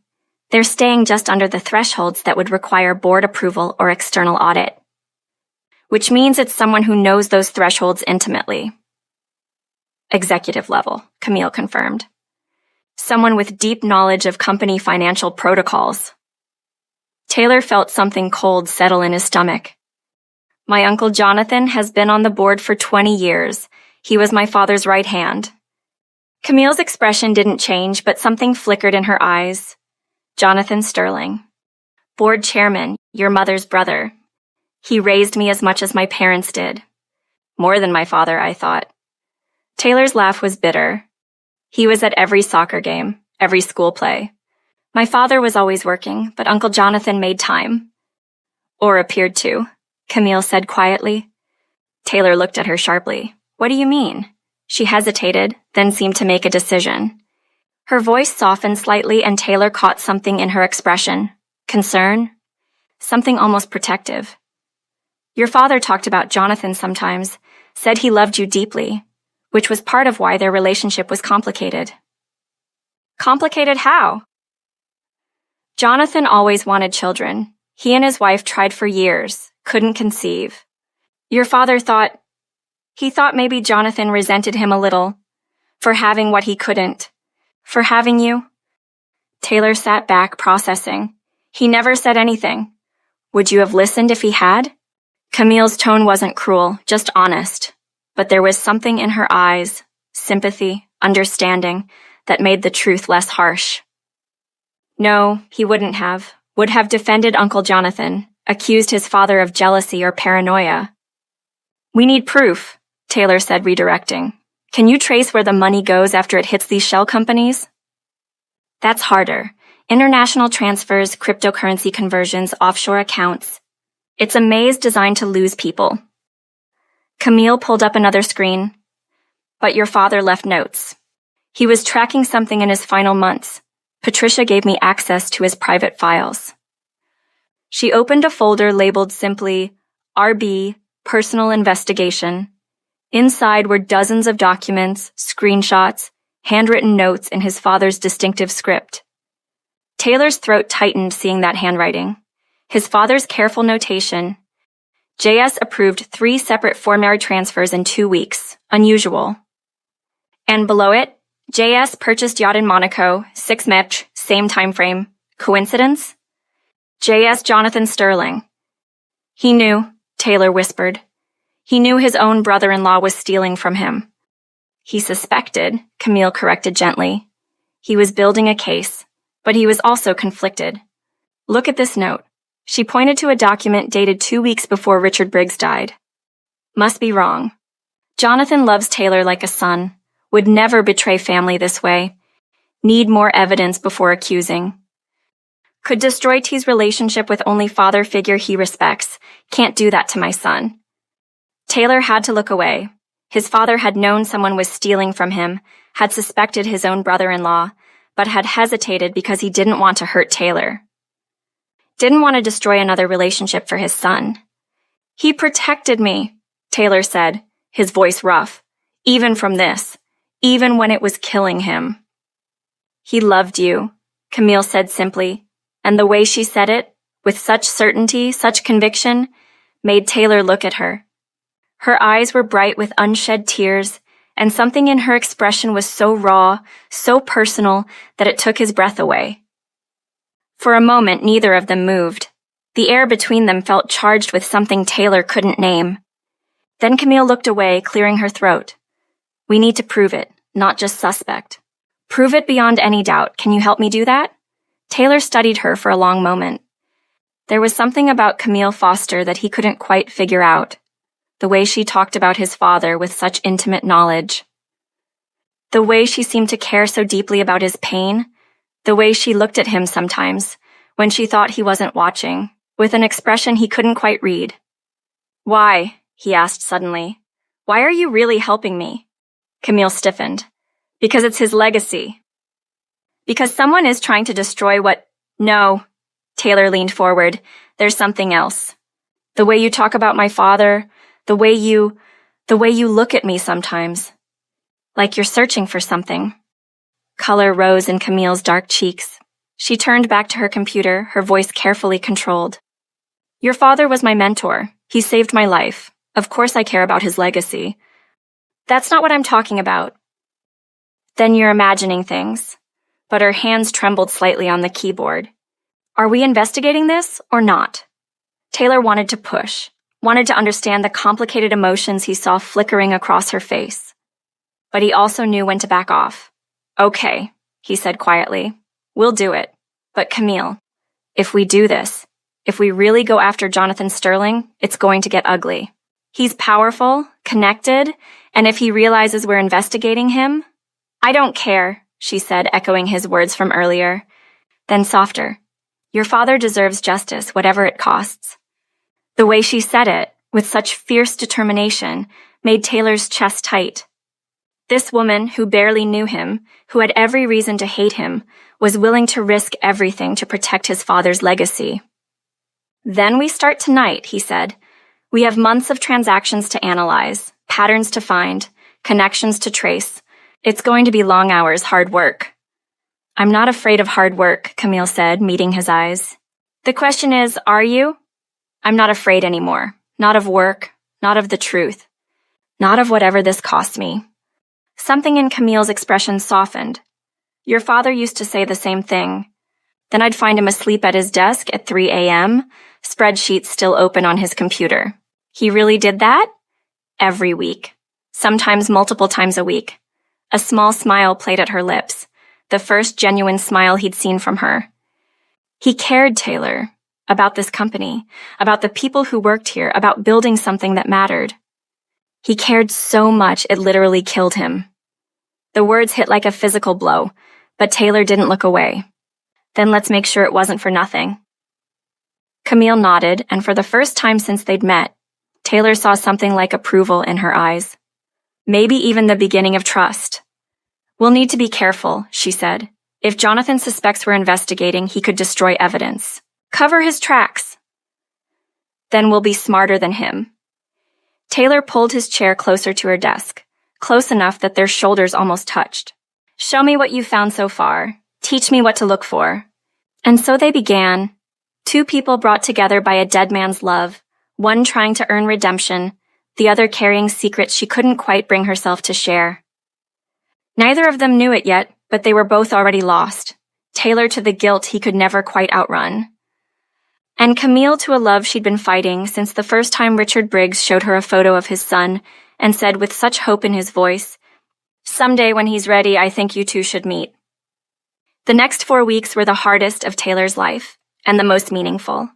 They're staying just under the thresholds that would require board approval or external audit. Which means it's someone who knows those thresholds intimately. Executive level, Camille confirmed. Someone with deep knowledge of company financial protocols. Taylor felt something cold settle in his stomach. My uncle Jonathan has been on the board for 20 years. He was my father's right hand. Camille's expression didn't change, but something flickered in her eyes. Jonathan Sterling. Board chairman, your mother's brother. He raised me as much as my parents did. More than my father, I thought. Taylor's laugh was bitter. He was at every soccer game, every school play. My father was always working, but Uncle Jonathan made time. Or appeared to, Camille said quietly. Taylor looked at her sharply. What do you mean? She hesitated, then seemed to make a decision. Her voice softened slightly and Taylor caught something in her expression. Concern? Something almost protective. Your father talked about Jonathan sometimes, said he loved you deeply, which was part of why their relationship was complicated. Complicated how? Jonathan always wanted children. He and his wife tried for years, couldn't conceive. Your father thought maybe Jonathan resented him a little, for having what he couldn't, for having you. Taylor sat back, processing. He never said anything. Would you have listened if he had? Camille's tone wasn't cruel, just honest, but there was something in her eyes, sympathy, understanding, that made the truth less harsh. No, he wouldn't have. Would have defended Uncle Jonathan, accused his father of jealousy or paranoia. We need proof, Taylor said, redirecting. Can you trace where the money goes after it hits these shell companies? That's harder. International transfers, cryptocurrency conversions, offshore accounts. It's a maze designed to lose people. Camille pulled up another screen. But your father left notes. He was tracking something in his final months. Patricia gave me access to his private files. She opened a folder labeled simply RB Personal Investigation. Inside were dozens of documents, screenshots, handwritten notes in his father's distinctive script. Taylor's throat tightened seeing that handwriting. His father's careful notation. JS approved 3 separate formulary transfers in 2 weeks. Unusual. And below it, JS purchased yacht in Monaco, 6 match, same time frame. Coincidence? JS Jonathan Sterling. He knew, Taylor whispered. He knew his own brother-in-law was stealing from him. He suspected, Camille corrected gently. He was building a case, but he was also conflicted. Look at this note. She pointed to a document dated 2 weeks before Richard Briggs died. Must be wrong. Jonathan loves Taylor like a son. Would never betray family this way. Need more evidence before accusing. Could destroy T's relationship with only father figure he respects. Can't do that to my son. Taylor had to look away. His father had known someone was stealing from him, had suspected his own brother-in-law, but had hesitated because he didn't want to hurt Taylor. Didn't want to destroy another relationship for his son. He protected me, Taylor said, his voice rough, even from this. Even when it was killing him. He loved you, Camille said simply, and the way she said it, with such certainty, such conviction, made Taylor look at her. Her eyes were bright with unshed tears, and something in her expression was so raw, so personal, that it took his breath away. For a moment, neither of them moved. The air between them felt charged with something Taylor couldn't name. Then Camille looked away, clearing her throat. We need to prove it, not just suspect. Prove it beyond any doubt. Can you help me do that? Taylor studied her for a long moment. There was something about Camille Foster that he couldn't quite figure out. The way she talked about his father with such intimate knowledge. The way she seemed to care so deeply about his pain. The way she looked at him sometimes, when she thought he wasn't watching, with an expression he couldn't quite read. Why? He asked suddenly. Why are you really helping me? Camille stiffened. Because it's his legacy. Because someone is trying to destroy what... No. Taylor leaned forward. There's something else. The way you talk about my father, the way you look at me sometimes. Like you're searching for something. Color rose in Camille's dark cheeks. She turned back to her computer, her voice carefully controlled. Your father was my mentor. He saved my life. Of course I care about his legacy. That's not what I'm talking about. Then you're imagining things. But her hands trembled slightly on the keyboard. Are we investigating this or not? Taylor wanted to push, wanted to understand the complicated emotions he saw flickering across her face. But he also knew when to back off. Okay, he said quietly. We'll do it. But Camille, if we do this, if we really go after Jonathan Sterling, it's going to get ugly. He's powerful, connected, and if he realizes we're investigating him... I don't care, she said, echoing his words from earlier. Then softer. Your father deserves justice, whatever it costs. The way she said it, with such fierce determination, made Taylor's chest tight. This woman, who barely knew him, who had every reason to hate him, was willing to risk everything to protect his father's legacy. "Then we start tonight," he said. "We have months of transactions to analyze, patterns to find, connections to trace. It's going to be long hours, hard work." "I'm not afraid of hard work," Camille said, meeting his eyes. "The question is, are you?" "I'm not afraid anymore. Not of work, not of the truth, not of whatever this costs me." Something in Camille's expression softened. "Your father used to say the same thing. Then I'd find him asleep at his desk at 3 a.m., spreadsheets still open on his computer. He really did that? Every week. Sometimes multiple times a week." A small smile played at her lips, the first genuine smile he'd seen from her. "He cared, Taylor, about this company, about the people who worked here, about building something that mattered. He cared so much it literally killed him." The words hit like a physical blow, but Taylor didn't look away. "Then let's make sure it wasn't for nothing." Camille nodded, and for the first time since they'd met, Taylor saw something like approval in her eyes. Maybe even the beginning of trust. "We'll need to be careful," she said. "If Jonathan suspects we're investigating, he could destroy evidence. Cover his tracks." "Then we'll be smarter than him." Taylor pulled his chair closer to her desk, close enough that their shoulders almost touched. "Show me what you've found so far. Teach me what to look for." And so they began. Two people brought together by a dead man's love, one trying to earn redemption, the other carrying secrets she couldn't quite bring herself to share. Neither of them knew it yet, but they were both already lost, Taylor to the guilt he could never quite outrun, and Camille to a love she'd been fighting since the first time Richard Briggs showed her a photo of his son and said with such hope in his voice, "Someday when he's ready, I think you two should meet." The next 4 weeks were the hardest of Taylor's life, and the most meaningful.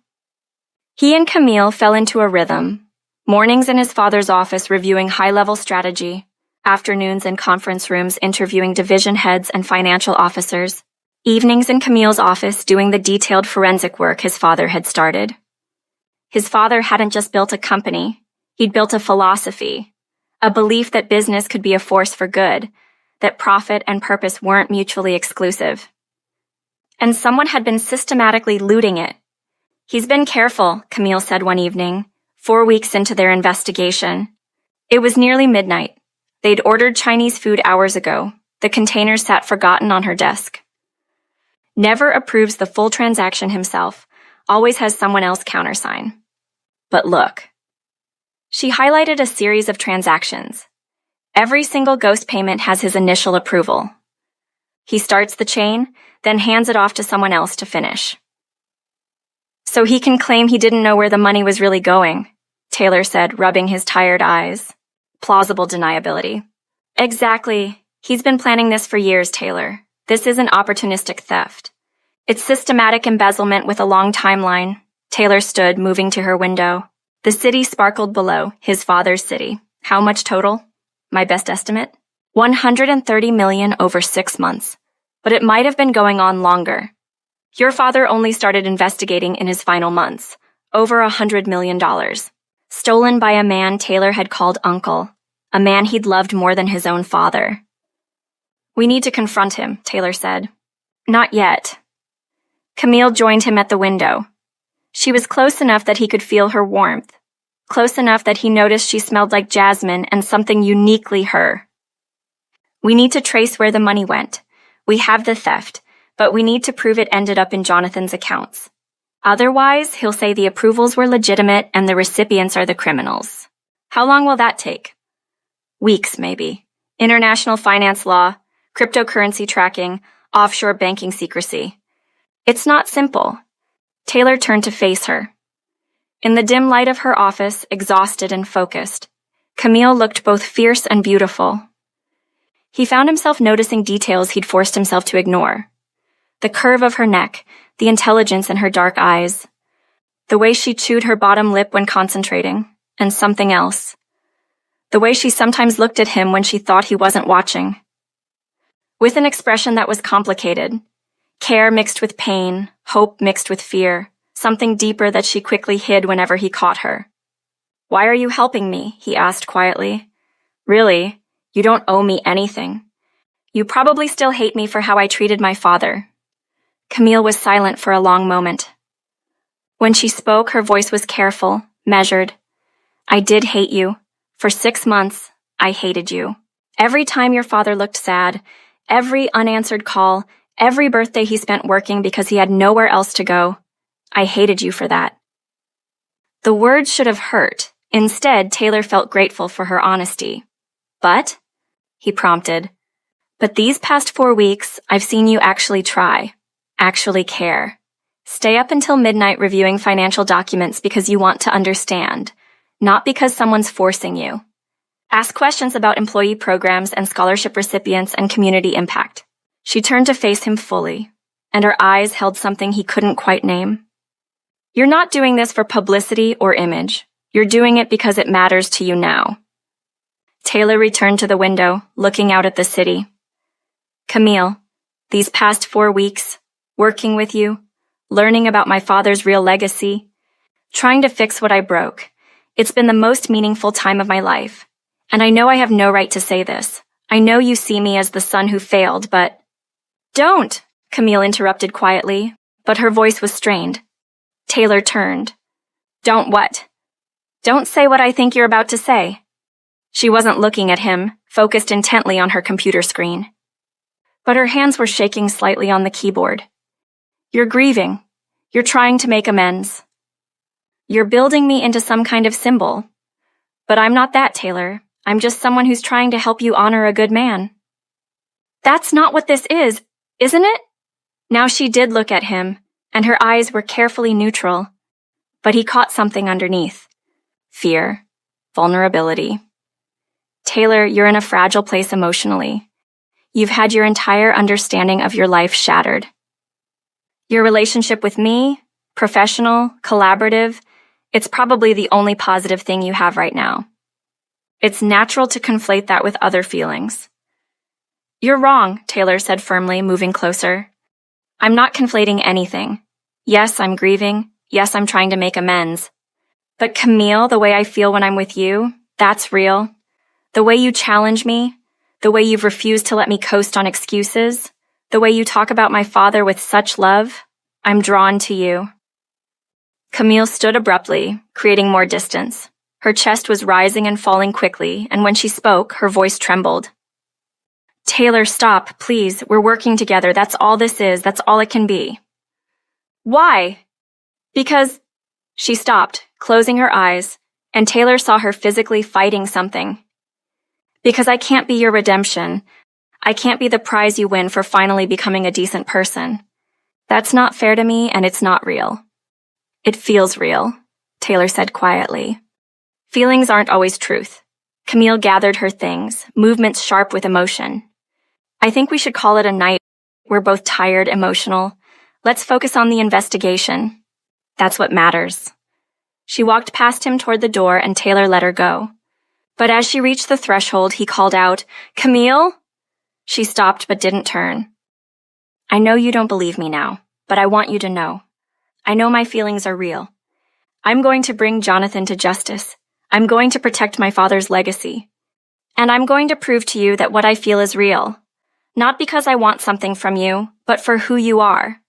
He and Camille fell into a rhythm, mornings in his father's office reviewing high-level strategy, afternoons in conference rooms interviewing division heads and financial officers, evenings in Camille's office doing the detailed forensic work his father had started. His father hadn't just built a company, he'd built a philosophy, a belief that business could be a force for good, that profit and purpose weren't mutually exclusive. And someone had been systematically looting it. "He's been careful," Camille said one evening, 4 weeks into their investigation. It was nearly midnight. They'd ordered Chinese food hours ago. The containers sat forgotten on her desk. "Never approves the full transaction himself, always has someone else countersign. But look." She highlighted a series of transactions. Every single ghost payment has his initial approval. He starts the chain, then hands it off to someone else to finish. "So he can claim he didn't know where the money was really going," Taylor said, rubbing his tired eyes. "Plausible deniability." "Exactly. He's been planning this for years, Taylor. This isn't opportunistic theft. It's systematic embezzlement with a long timeline." Taylor stood, moving to her window. The city sparkled below, his father's city. "How much total?" "My best estimate? 130 million over 6 months. But it might have been going on longer. Your father only started investigating in his final months. Over $100 million. Stolen by a man Taylor had called uncle. A man he'd loved more than his own father. "We need to confront him," Taylor said. "Not yet." Camille joined him at the window. She was close enough that he could feel her warmth. Close enough that he noticed she smelled like jasmine and something uniquely her. "We need to trace where the money went. We have the theft, but we need to prove it ended up in Jonathan's accounts. Otherwise, he'll say the approvals were legitimate and the recipients are the criminals." "How long will that take?" "Weeks, maybe. International finance law, cryptocurrency tracking, offshore banking secrecy. It's not simple." Taylor turned to face her. In the dim light of her office, exhausted and focused, Camille looked both fierce and beautiful. He found himself noticing details he'd forced himself to ignore. The curve of her neck, the intelligence in her dark eyes, the way she chewed her bottom lip when concentrating, and something else. The way she sometimes looked at him when she thought he wasn't watching. With an expression that was complicated. Care mixed with pain, hope mixed with fear, something deeper that she quickly hid whenever he caught her. "Why are you helping me?" he asked quietly. "Really, You don't owe me anything. You probably still hate me for how I treated my father." Camille was silent for a long moment. When she spoke, her voice was careful, measured. "I did hate you. For 6 months, I hated you. Every time your father looked sad, every unanswered call, every birthday he spent working because he had nowhere else to go, I hated you for that." The words should have hurt. Instead, Taylor felt grateful for her honesty. "But?" he prompted. "But these past 4 weeks, I've seen you actually try, actually care. Stay up until midnight reviewing financial documents because you want to understand, not because someone's forcing you. Ask questions about employee programs and scholarship recipients and community impact." She turned to face him fully, and her eyes held something he couldn't quite name. "You're not doing this for publicity or image. You're doing it because it matters to you now." Taylor returned to the window, looking out at the city. "Camille, these past 4 weeks, working with you, learning about my father's real legacy, trying to fix what I broke, it's been the most meaningful time of my life. And I know I have no right to say this. I know you see me as the son who failed, but—" "Don't!" Camille interrupted quietly, but her voice was strained. Taylor turned. "Don't what?" "Don't say what I think you're about to say." She wasn't looking at him, focused intently on her computer screen. But her hands were shaking slightly on the keyboard. "You're grieving. You're trying to make amends. You're building me into some kind of symbol. But I'm not that, Taylor. I'm just someone who's trying to help you honor a good man." "That's not what this is, isn't it?" Now she did look at him, and her eyes were carefully neutral. But he caught something underneath. Fear. Vulnerability. "Taylor, you're in a fragile place emotionally. You've had your entire understanding of your life shattered. Your relationship with me, professional, collaborative, it's probably the only positive thing you have right now. It's natural to conflate that with other feelings." "You're wrong," Taylor said firmly, moving closer. "I'm not conflating anything. Yes, I'm grieving. Yes, I'm trying to make amends. But Camille, the way I feel when I'm with you, that's real. The way you challenge me, the way you've refused to let me coast on excuses, the way you talk about my father with such love, I'm drawn to you." Camille stood abruptly, creating more distance. Her chest was rising and falling quickly, and when she spoke, her voice trembled. "Taylor, stop, please. We're working together. That's all this is. That's all it can be." "Why?" "Because—" She stopped, closing her eyes, and Taylor saw her physically fighting something. "Because I can't be your redemption. I can't be the prize you win for finally becoming a decent person. That's not fair to me, and it's not real." "It feels real," Taylor said quietly. "Feelings aren't always truth." Camille gathered her things, movements sharp with emotion. "I think we should call it a night. We're both tired, emotional. Let's focus on the investigation. That's what matters." She walked past him toward the door, and Taylor let her go. But as she reached the threshold, he called out, "Camille?" She stopped but didn't turn. "I know you don't believe me now, but I want you to know. I know my feelings are real. I'm going to bring Jonathan to justice. I'm going to protect my father's legacy. And I'm going to prove to you that what I feel is real. Not because I want something from you, but for who you are.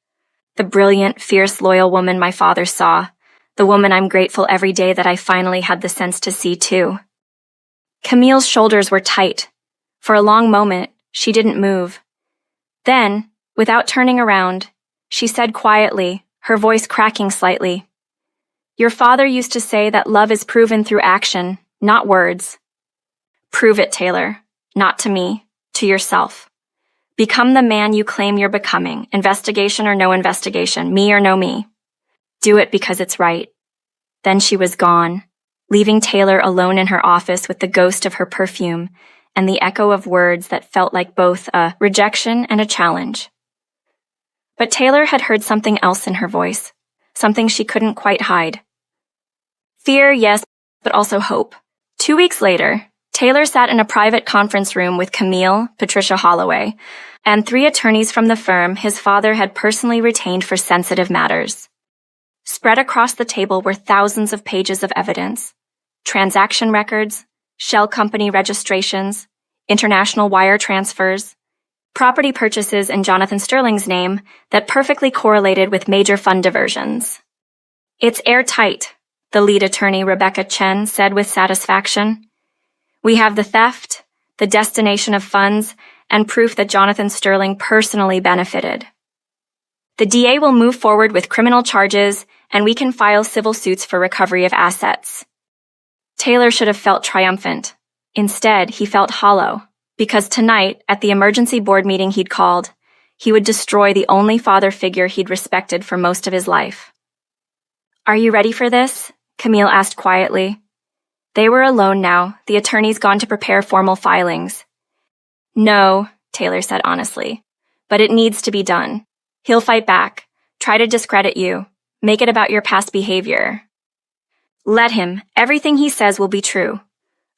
The brilliant, fierce, loyal woman my father saw. The woman I'm grateful every day that I finally had the sense to see too." Camille's shoulders were tight. For a long moment, she didn't move. Then, without turning around, she said quietly, her voice cracking slightly, "Your father used to say that love is proven through action, not words. Prove it, Taylor. Not to me, to yourself. Become the man you claim you're becoming, investigation or no investigation, me or no me. Do it because it's right." Then she was gone, leaving Taylor alone in her office with the ghost of her perfume and the echo of words that felt like both a rejection and a challenge. But Taylor had heard something else in her voice, something she couldn't quite hide. Fear, yes, but also hope. 2 weeks later, Taylor sat in a private conference room with Camille, Patricia Holloway, and 3 attorneys from the firm his father had personally retained for sensitive matters. Spread across the table were thousands of pages of evidence, transaction records, shell company registrations, international wire transfers, property purchases in Jonathan Sterling's name that perfectly correlated with major fund diversions. "It's airtight," the lead attorney Rebecca Chen said with satisfaction. "We have the theft, the destination of funds, and proof that Jonathan Sterling personally benefited. The DA will move forward with criminal charges, and we can file civil suits for recovery of assets." Taylor should have felt triumphant. Instead, he felt hollow, because tonight, at the emergency board meeting he'd called, he would destroy the only father figure he'd respected for most of his life. "Are you ready for this?" Camille asked quietly. They were alone now, the attorneys gone to prepare formal filings. "No," Taylor said honestly, "but it needs to be done. He'll fight back, try to discredit you, make it about your past behavior." "Let him. Everything he says will be true.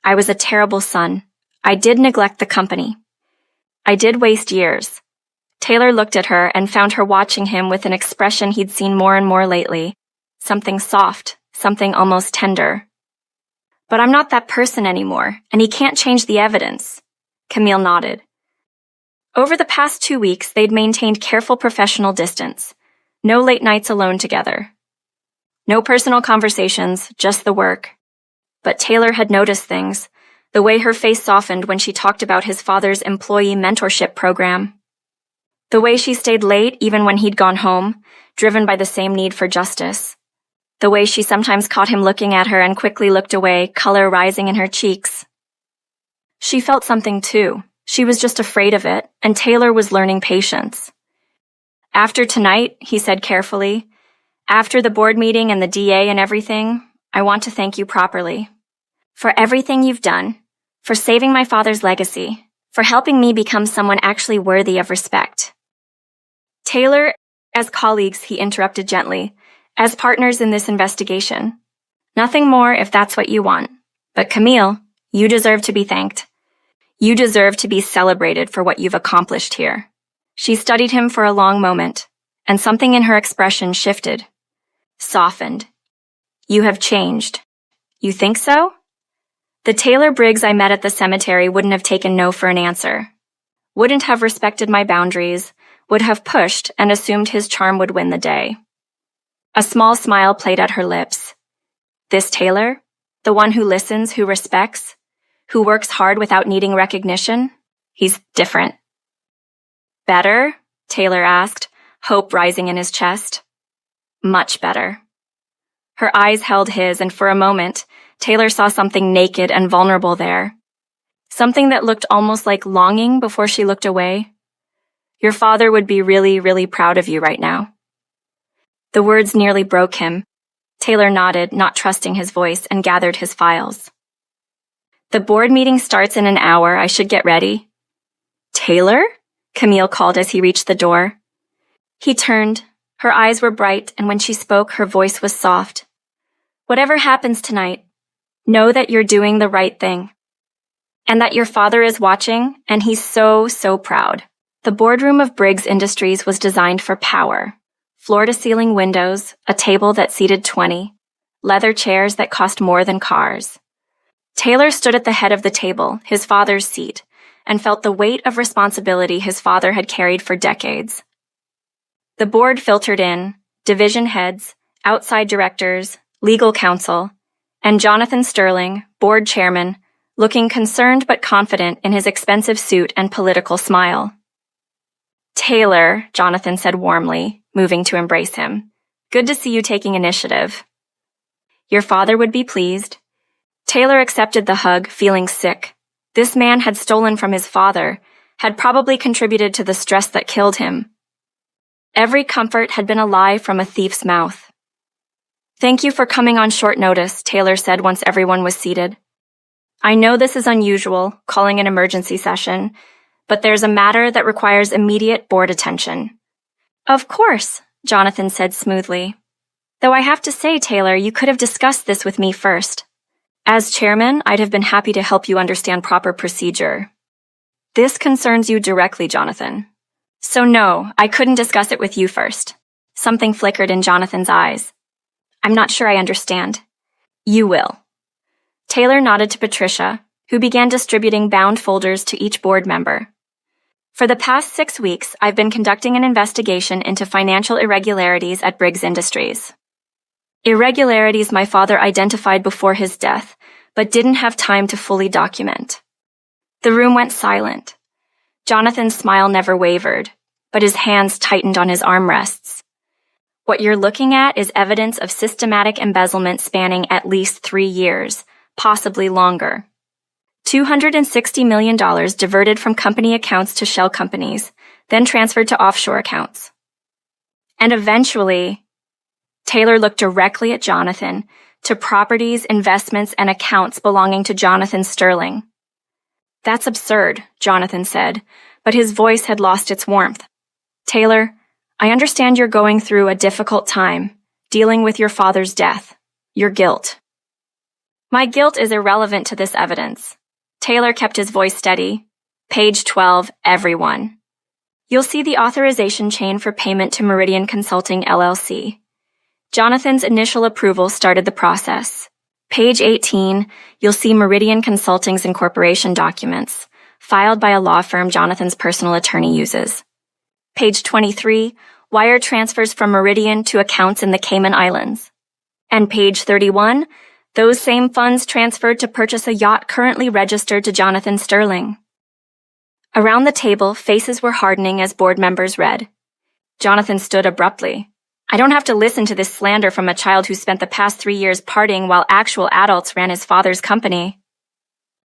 I was a terrible son. I did neglect the company. I did waste years." Taylor looked at her and found her watching him with an expression he'd seen more and more lately. Something soft, something almost tender. "But I'm not that person anymore, and he can't change the evidence." Camille nodded. Over the past 2 weeks, they'd maintained careful professional distance. No late nights alone together. No personal conversations, just the work. But Taylor had noticed things, the way her face softened when she talked about his father's employee mentorship program. The way she stayed late even when he'd gone home, driven by the same need for justice. The way she sometimes caught him looking at her and quickly looked away, color rising in her cheeks. She felt something too. She was just afraid of it, and Taylor was learning patience. "After tonight," he said carefully, "after the board meeting and the DA and everything, I want to thank you properly. For everything you've done, for saving my father's legacy, for helping me become someone actually worthy of respect." "Taylor, as colleagues," he interrupted gently, "as partners in this investigation. Nothing more if that's what you want. But Camille, you deserve to be thanked. You deserve to be celebrated for what you've accomplished here." She studied him for a long moment, and something in her expression shifted, softened. "You have changed. You think so?" The Taylor Briggs I met at the cemetery wouldn't have taken no for an answer. Wouldn't have respected my boundaries, would have pushed and assumed his charm would win the day. A small smile played at her lips. This Taylor, the one who listens, who respects, who works hard without needing recognition, he's different. "Better?" Taylor asked, hope rising in his chest. "Much better." Her eyes held his, and for a moment, Taylor saw something naked and vulnerable there. Something that looked almost like longing before she looked away. "Your father would be really, really proud of you right now." The words nearly broke him. Taylor nodded, not trusting his voice, and gathered his files. "The board meeting starts in an hour. I should get ready." "Taylor?" Camille called as he reached the door. He turned. Her eyes were bright, and when she spoke, her voice was soft. "Whatever happens tonight, know that you're doing the right thing. And that your father is watching, and he's so, so proud." The boardroom of Briggs Industries was designed for power. Floor-to-ceiling windows, a table that seated 20, leather chairs that cost more than cars. Taylor stood at the head of the table, his father's seat, and felt the weight of responsibility his father had carried for decades. The board filtered in, division heads, outside directors, legal counsel, and Jonathan Sterling, board chairman, looking concerned but confident in his expensive suit and political smile. "Taylor," Jonathan said warmly, moving to embrace him. "Good to see you taking initiative." "Your father would be pleased." Taylor accepted the hug, feeling sick. This man had stolen from his father, had probably contributed to the stress that killed him. Every comfort had been a lie from a thief's mouth. "Thank you for coming on short notice," Taylor said once everyone was seated. "I know this is unusual, calling an emergency session, but there's a matter that requires immediate board attention." "Of course," Jonathan said smoothly. "Though I have to say, Taylor, you could have discussed this with me first. As chairman, I'd have been happy to help you understand proper procedure." "This concerns you directly, Jonathan." "So no, I couldn't discuss it with you first." Something flickered in Jonathan's eyes. "I'm not sure I understand." "You will." Taylor nodded to Patricia, who began distributing bound folders to each board member. For the past 6 weeks, I've been conducting an investigation into financial irregularities at Briggs Industries. Irregularities my father identified before his death, but didn't have time to fully document. The room went silent. Jonathan's smile never wavered, but his hands tightened on his armrests. What you're looking at is evidence of systematic embezzlement spanning at least 3 years, possibly longer. $260 million diverted from company accounts to shell companies, then transferred to offshore accounts. And eventually, Taylor looked directly at Jonathan, to properties, investments, and accounts belonging to Jonathan Sterling. That's absurd, Jonathan said, but his voice had lost its warmth. Taylor, I understand you're going through a difficult time, dealing with your father's death, your guilt. My guilt is irrelevant to this evidence. Taylor kept his voice steady. Page 12, everyone. You'll see the authorization chain for payment to Meridian Consulting, LLC. Jonathan's initial approval started the process. Page 18, you'll see Meridian Consulting's incorporation documents, filed by a law firm Jonathan's personal attorney uses. Page 23, wire transfers from Meridian to accounts in the Cayman Islands. And page 31, those same funds transferred to purchase a yacht currently registered to Jonathan Sterling. Around the table, faces were hardening as board members read. Jonathan stood abruptly. I don't have to listen to this slander from a child who spent the past 3 years partying while actual adults ran his father's company.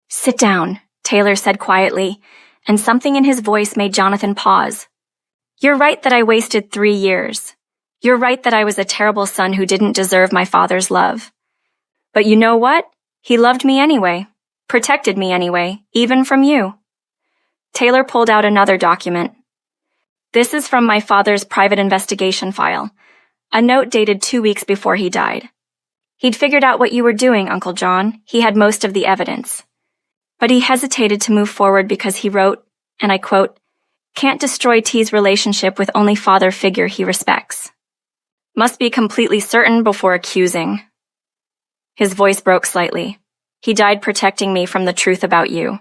Sit down, Taylor said quietly, and something in his voice made Jonathan pause. You're right that I wasted 3 years. You're right that I was a terrible son who didn't deserve my father's love. But you know what? He loved me anyway, protected me anyway, even from you. Taylor pulled out another document. This is from my father's private investigation file, a note dated 2 weeks before he died. He'd figured out what you were doing, Uncle John. He had most of the evidence. But he hesitated to move forward because he wrote, and I quote, can't destroy T's relationship with only father figure he respects. Must be completely certain before accusing. His voice broke slightly. He died protecting me from the truth about you.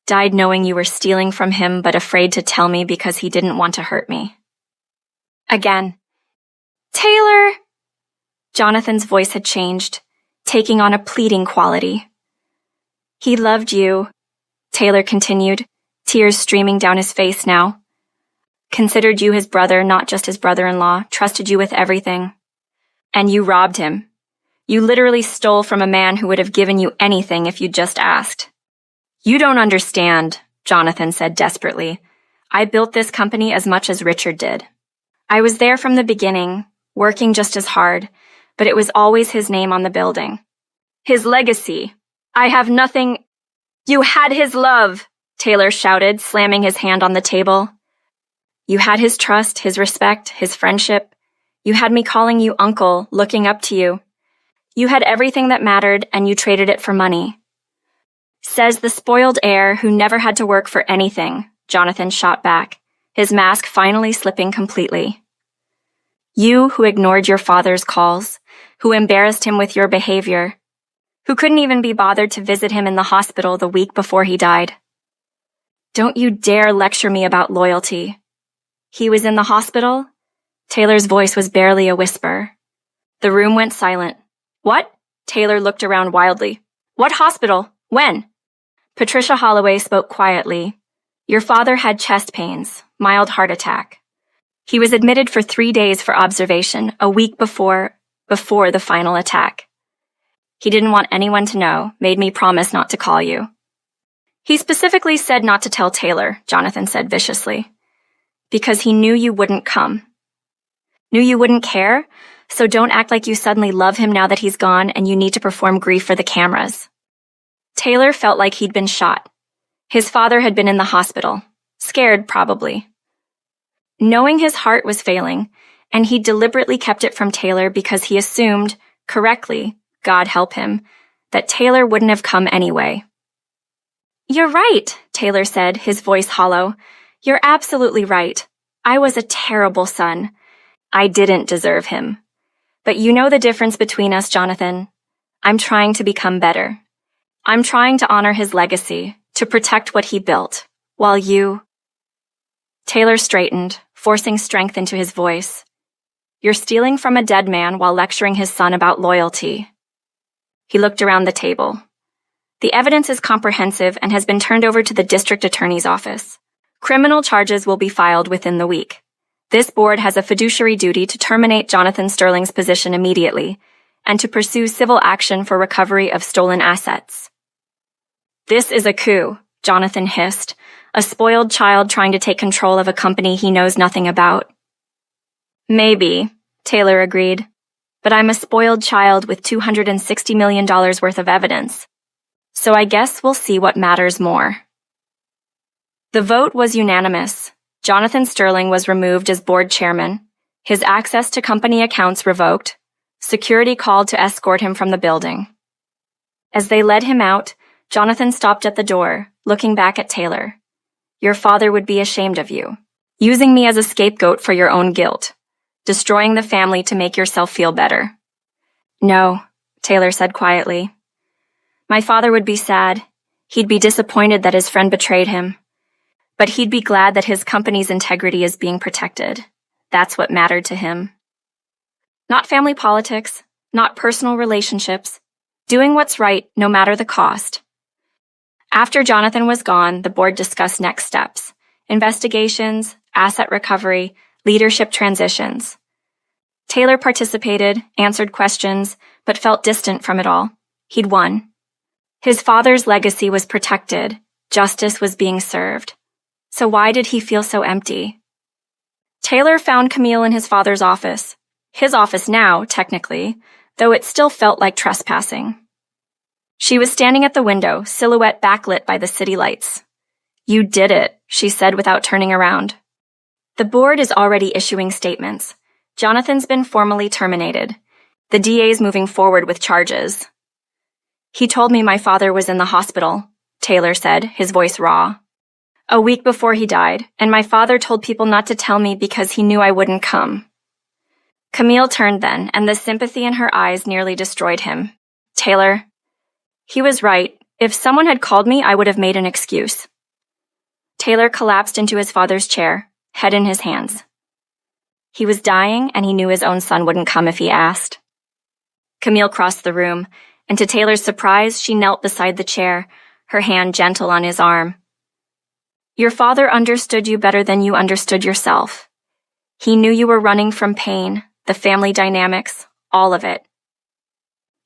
Died knowing you were stealing from him but afraid to tell me because he didn't want to hurt me. Again. Taylor! Jonathan's voice had changed, taking on a pleading quality. He loved you, Taylor continued, tears streaming down his face now. Considered you his brother, not just his brother-in-law, trusted you with everything. And you robbed him. You literally stole from a man who would have given you anything if you'd just asked. You don't understand, Jonathan said desperately. I built this company as much as Richard did. I was there from the beginning, working just as hard, but it was always his name on the building. His legacy. I have nothing. You had his love, Taylor shouted, slamming his hand on the table. You had his trust, his respect, his friendship. You had me calling you uncle, looking up to you. You had everything that mattered, and you traded it for money. Says the spoiled heir who never had to work for anything, Jonathan shot back, his mask finally slipping completely. You who ignored your father's calls, who embarrassed him with your behavior, who couldn't even be bothered to visit him in the hospital the week before he died. Don't you dare lecture me about loyalty. He was in the hospital? Taylor's voice was barely a whisper. The room went silent. What? Taylor looked around wildly. What hospital? When? Patricia Holloway spoke quietly. Your father had chest pains, mild heart attack. He was admitted for 3 days for observation, a week before the final attack. He didn't want anyone to know, made me promise not to call you. He specifically said not to tell Taylor, Jonathan said viciously. Because he knew you wouldn't come. Knew you wouldn't care? So don't act like you suddenly love him now that he's gone and you need to perform grief for the cameras. Taylor felt like he'd been shot. His father had been in the hospital. Scared, probably. Knowing his heart was failing, and he deliberately kept it from Taylor because he assumed, correctly, God help him, that Taylor wouldn't have come anyway. You're right, Taylor said, his voice hollow. You're absolutely right. I was a terrible son. I didn't deserve him. But you know the difference between us, Jonathan. I'm trying to become better. I'm trying to honor his legacy, to protect what he built, while you... Taylor straightened, forcing strength into his voice. You're stealing from a dead man while lecturing his son about loyalty. He looked around the table. The evidence is comprehensive and has been turned over to the district attorney's office. Criminal charges will be filed within the week. This board has a fiduciary duty to terminate Jonathan Sterling's position immediately and to pursue civil action for recovery of stolen assets. This is a coup, Jonathan hissed, a spoiled child trying to take control of a company he knows nothing about. Maybe, Taylor agreed, but I'm a spoiled child with $260 million worth of evidence. So I guess we'll see what matters more. The vote was unanimous. Jonathan Sterling was removed as board chairman, his access to company accounts revoked, security called to escort him from the building. As they led him out, Jonathan stopped at the door, looking back at Taylor. Your father would be ashamed of you, using me as a scapegoat for your own guilt, destroying the family to make yourself feel better. No, Taylor said quietly. My father would be sad. He'd be disappointed that his friend betrayed him. But he'd be glad that his company's integrity is being protected. That's what mattered to him. Not family politics, not personal relationships, doing what's right no matter the cost. After Jonathan was gone, the board discussed next steps, investigations, asset recovery, leadership transitions. Taylor participated, answered questions, but felt distant from it all. He'd won. His father's legacy was protected. Justice was being served. So why did he feel so empty? Taylor found Camille in his father's office. His office now, technically, though it still felt like trespassing. She was standing at the window, silhouette backlit by the city lights. You did it, she said without turning around. The board is already issuing statements. Jonathan's been formally terminated. The DA's moving forward with charges. He told me my father was in the hospital, Taylor said, his voice raw. A week before he died, and my father told people not to tell me because he knew I wouldn't come. Camille turned then, and the sympathy in her eyes nearly destroyed him. Taylor, he was right. If someone had called me, I would have made an excuse. Taylor collapsed into his father's chair, head in his hands. He was dying, and he knew his own son wouldn't come if he asked. Camille crossed the room, and to Taylor's surprise, she knelt beside the chair, her hand gentle on his arm. Your father understood you better than you understood yourself. He knew you were running from pain, the family dynamics, all of it.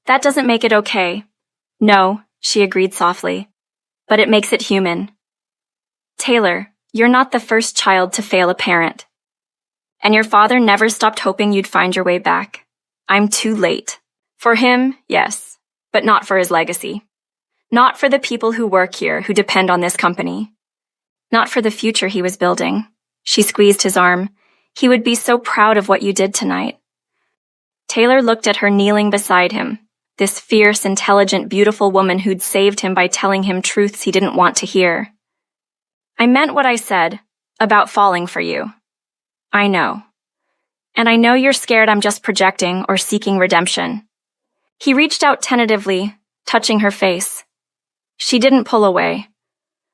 That doesn't make it okay. No, she agreed softly, but it makes it human. Taylor, you're not the first child to fail a parent. And your father never stopped hoping you'd find your way back. I'm too late. For him, yes, but not for his legacy. Not for the people who work here, who depend on this company. Not for the future he was building. She squeezed his arm. He would be so proud of what you did tonight. Taylor looked at her kneeling beside him, this fierce, intelligent, beautiful woman who'd saved him by telling him truths he didn't want to hear. I meant what I said, about falling for you. I know. And I know you're scared I'm just projecting or seeking redemption. He reached out tentatively, touching her face. She didn't pull away.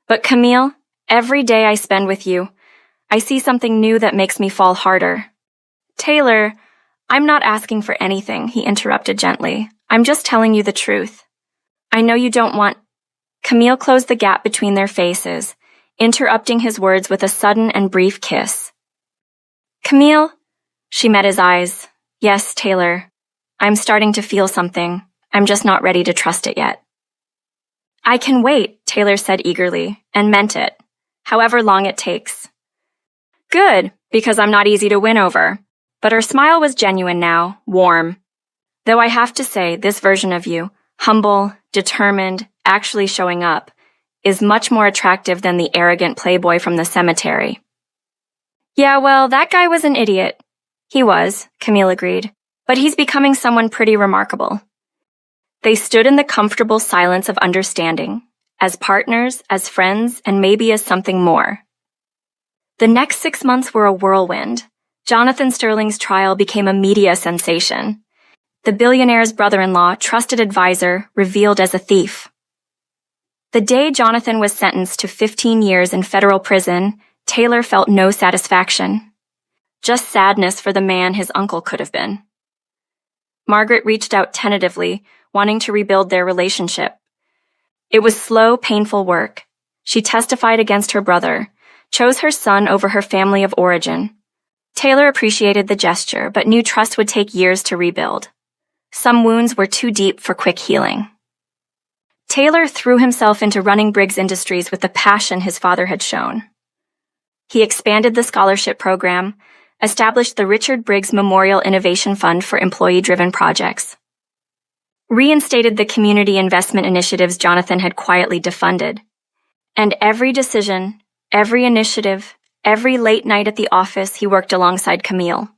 But Camille, every day I spend with you, I see something new that makes me fall harder. Taylor, I'm not asking for anything, he interrupted gently. I'm just telling you the truth. I know you don't want... Camille closed the gap between their faces, interrupting his words with a sudden and brief kiss. Camille? She met his eyes. Yes, Taylor. I'm starting to feel something. I'm just not ready to trust it yet. I can wait, Taylor said eagerly, and meant it, however long it takes. Good, because I'm not easy to win over. But her smile was genuine now, warm. Though I have to say, this version of you, humble, determined, actually showing up, is much more attractive than the arrogant playboy from the cemetery. Yeah, well, that guy was an idiot. He was, Camille agreed, but he's becoming someone pretty remarkable. They stood in the comfortable silence of understanding, as partners, as friends, and maybe as something more. The next 6 months were a whirlwind. Jonathan Sterling's trial became a media sensation. The billionaire's brother-in-law, trusted advisor, revealed as a thief. The day Jonathan was sentenced to 15 years in federal prison, Taylor felt no satisfaction. Just sadness for the man his uncle could have been. Margaret reached out tentatively, wanting to rebuild their relationship. It was slow, painful work. She testified against her brother, chose her son over her family of origin. Taylor appreciated the gesture, but knew trust would take years to rebuild. Some wounds were too deep for quick healing. Taylor threw himself into running Briggs Industries with the passion his father had shown. He expanded the scholarship program, established the Richard Briggs Memorial Innovation Fund for employee-driven projects, reinstated the community investment initiatives Jonathan had quietly defunded. And every decision, every initiative, every late night at the office, he worked alongside Camille.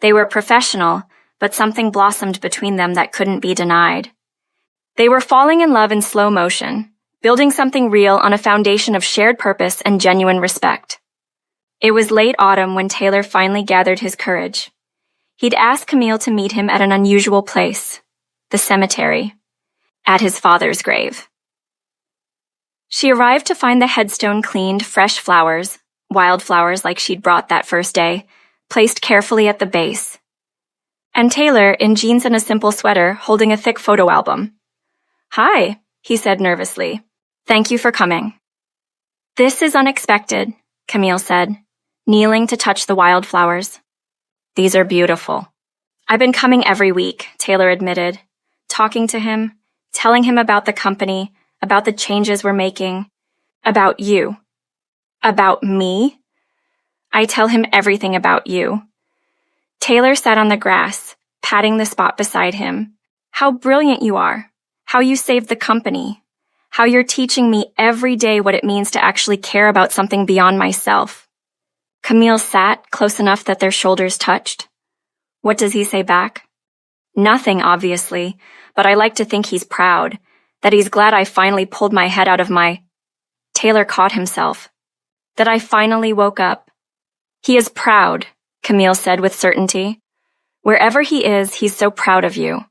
They were professional, but something blossomed between them that couldn't be denied. They were falling in love in slow motion, building something real on a foundation of shared purpose and genuine respect. It was late autumn when Taylor finally gathered his courage. He'd asked Camille to meet him at an unusual place, the cemetery, at his father's grave. She arrived to find the headstone cleaned, fresh flowers, wildflowers like she'd brought that first day, placed carefully at the base. And Taylor, in jeans and a simple sweater, holding a thick photo album. "Hi," he said nervously. "Thank you for coming." "This is unexpected," Camille said, kneeling to touch the wildflowers. "These are beautiful." "I've been coming every week," Taylor admitted, talking to him, telling him about the company, about the changes we're making, about you. "About me?" "I tell him everything about you." Taylor sat on the grass, patting the spot beside him. "How brilliant you are. How you saved the company. How you're teaching me every day what it means to actually care about something beyond myself." Camille sat close enough that their shoulders touched. What does he say back? Nothing, obviously, but I like to think he's proud, that he's glad I finally pulled my head out of my... Taylor caught himself. That I finally woke up. "He is proud," Camille said with certainty. "Wherever he is, he's so proud of you."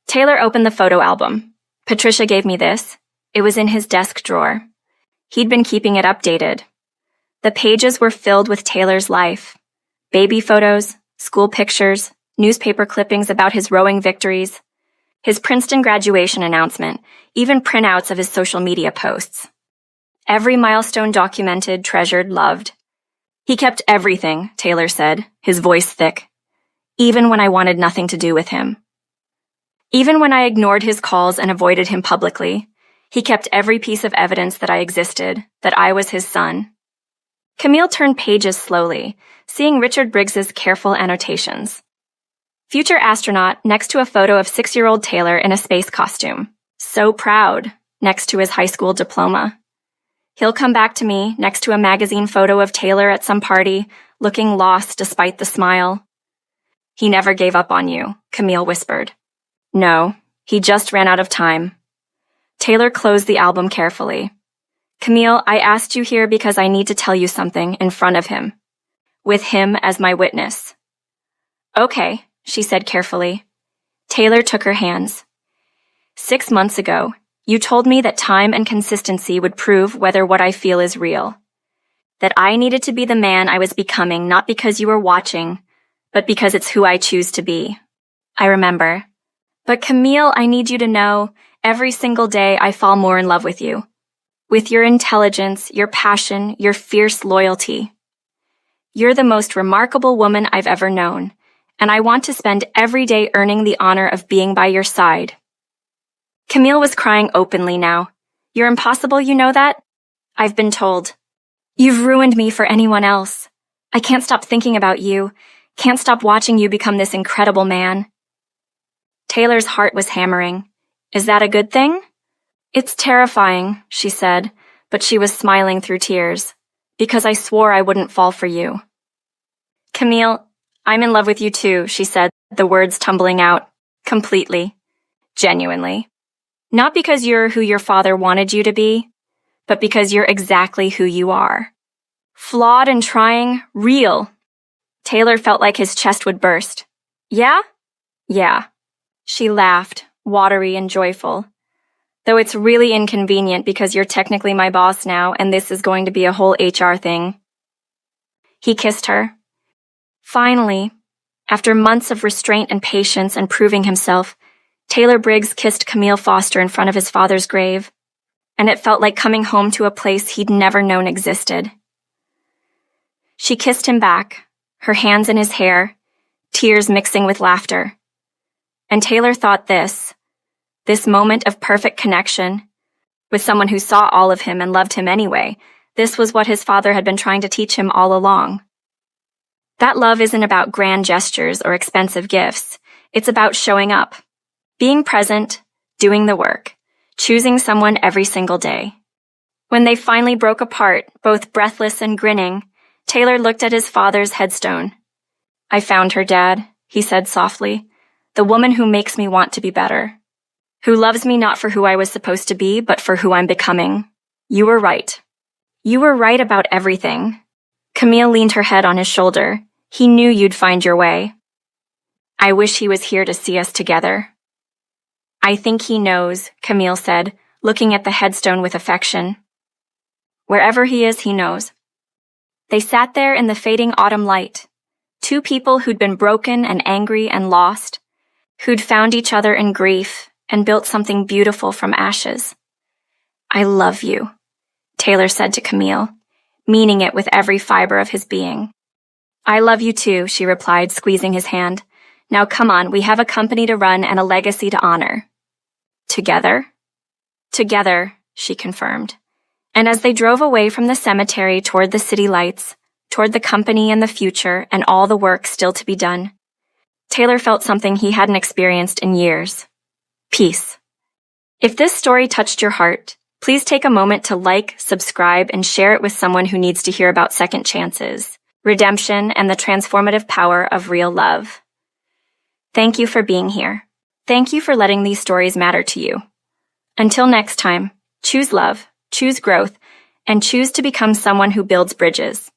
Taylor opened the photo album. "Patricia gave me this. It was in his desk drawer. He'd been keeping it updated." The pages were filled with Taylor's life. Baby photos, school pictures, newspaper clippings about his rowing victories, his Princeton graduation announcement, even printouts of his social media posts. Every milestone documented, treasured, loved. "He kept everything," Taylor said, his voice thick. "Even when I wanted nothing to do with him. Even when I ignored his calls and avoided him publicly, he kept every piece of evidence that I existed, that I was his son." Camille turned pages slowly, seeing Richard Briggs's careful annotations. "Future astronaut," next to a photo of 6-year-old Taylor in a space costume. "So proud," next to his high school diploma. "He'll come back to me," next to a magazine photo of Taylor at some party, looking lost despite the smile. "He never gave up on you," Camille whispered. "No, he just ran out of time." Taylor closed the album carefully. "Camille, I asked you here because I need to tell you something in front of him. With him as my witness." "Okay," she said carefully. Taylor took her hands. "6 months ago, you told me that time and consistency would prove whether what I feel is real. That I needed to be the man I was becoming not because you were watching, but because it's who I choose to be. I remember. But Camille, I need you to know, every single day I fall more in love with you. With your intelligence, your passion, your fierce loyalty. You're the most remarkable woman I've ever known, and I want to spend every day earning the honor of being by your side." Camille was crying openly now. "You're impossible, you know that? I've been told. You've ruined me for anyone else. I can't stop thinking about you, can't stop watching you become this incredible man." Taylor's heart was hammering. "Is that a good thing?" "It's terrifying," she said, but she was smiling through tears, "because I swore I wouldn't fall for you." "Camille, I'm in love with you too," she said, the words tumbling out. "Completely. Genuinely. Not because you're who your father wanted you to be, but because you're exactly who you are. Flawed and trying, real." Taylor felt like his chest would burst. "Yeah?" "Yeah." She laughed, watery and joyful. Though it's really inconvenient because you're technically my boss now and this is going to be a whole HR thing. He kissed her. Finally, after months of restraint and patience and proving himself, Taylor Briggs kissed Camille Foster in front of his father's grave, and it felt like coming home to a place he'd never known existed. She kissed him back, her hands in his hair, tears mixing with laughter. And Taylor thought this moment of perfect connection, with someone who saw all of him and loved him anyway, this was what his father had been trying to teach him all along. That love isn't about grand gestures or expensive gifts. It's about showing up, being present, doing the work, choosing someone every single day. When they finally broke apart, both breathless and grinning, Taylor looked at his father's headstone. "I found her, Dad," he said softly. "The woman who makes me want to be better. Who loves me not for who I was supposed to be, but for who I'm becoming. You were right. You were right about everything." Camille leaned her head on his shoulder. "He knew you'd find your way. I wish he was here to see us together." "I think he knows," Camille said, looking at the headstone with affection. "Wherever he is, he knows." They sat there in the fading autumn light, two people who'd been broken and angry and lost, who'd found each other in grief and built something beautiful from ashes. "I love you," Taylor said to Camille, meaning it with every fiber of his being. "I love you too," she replied, squeezing his hand. "Now come on, we have a company to run and a legacy to honor." "Together?" "Together," she confirmed. And as they drove away from the cemetery toward the city lights, toward the company and the future and all the work still to be done, Taylor felt something he hadn't experienced in years. Peace. If this story touched your heart, please take a moment to like, subscribe, and share it with someone who needs to hear about second chances, redemption, and the transformative power of real love. Thank you for being here. Thank you for letting these stories matter to you. Until next time, choose love, choose growth, and choose to become someone who builds bridges.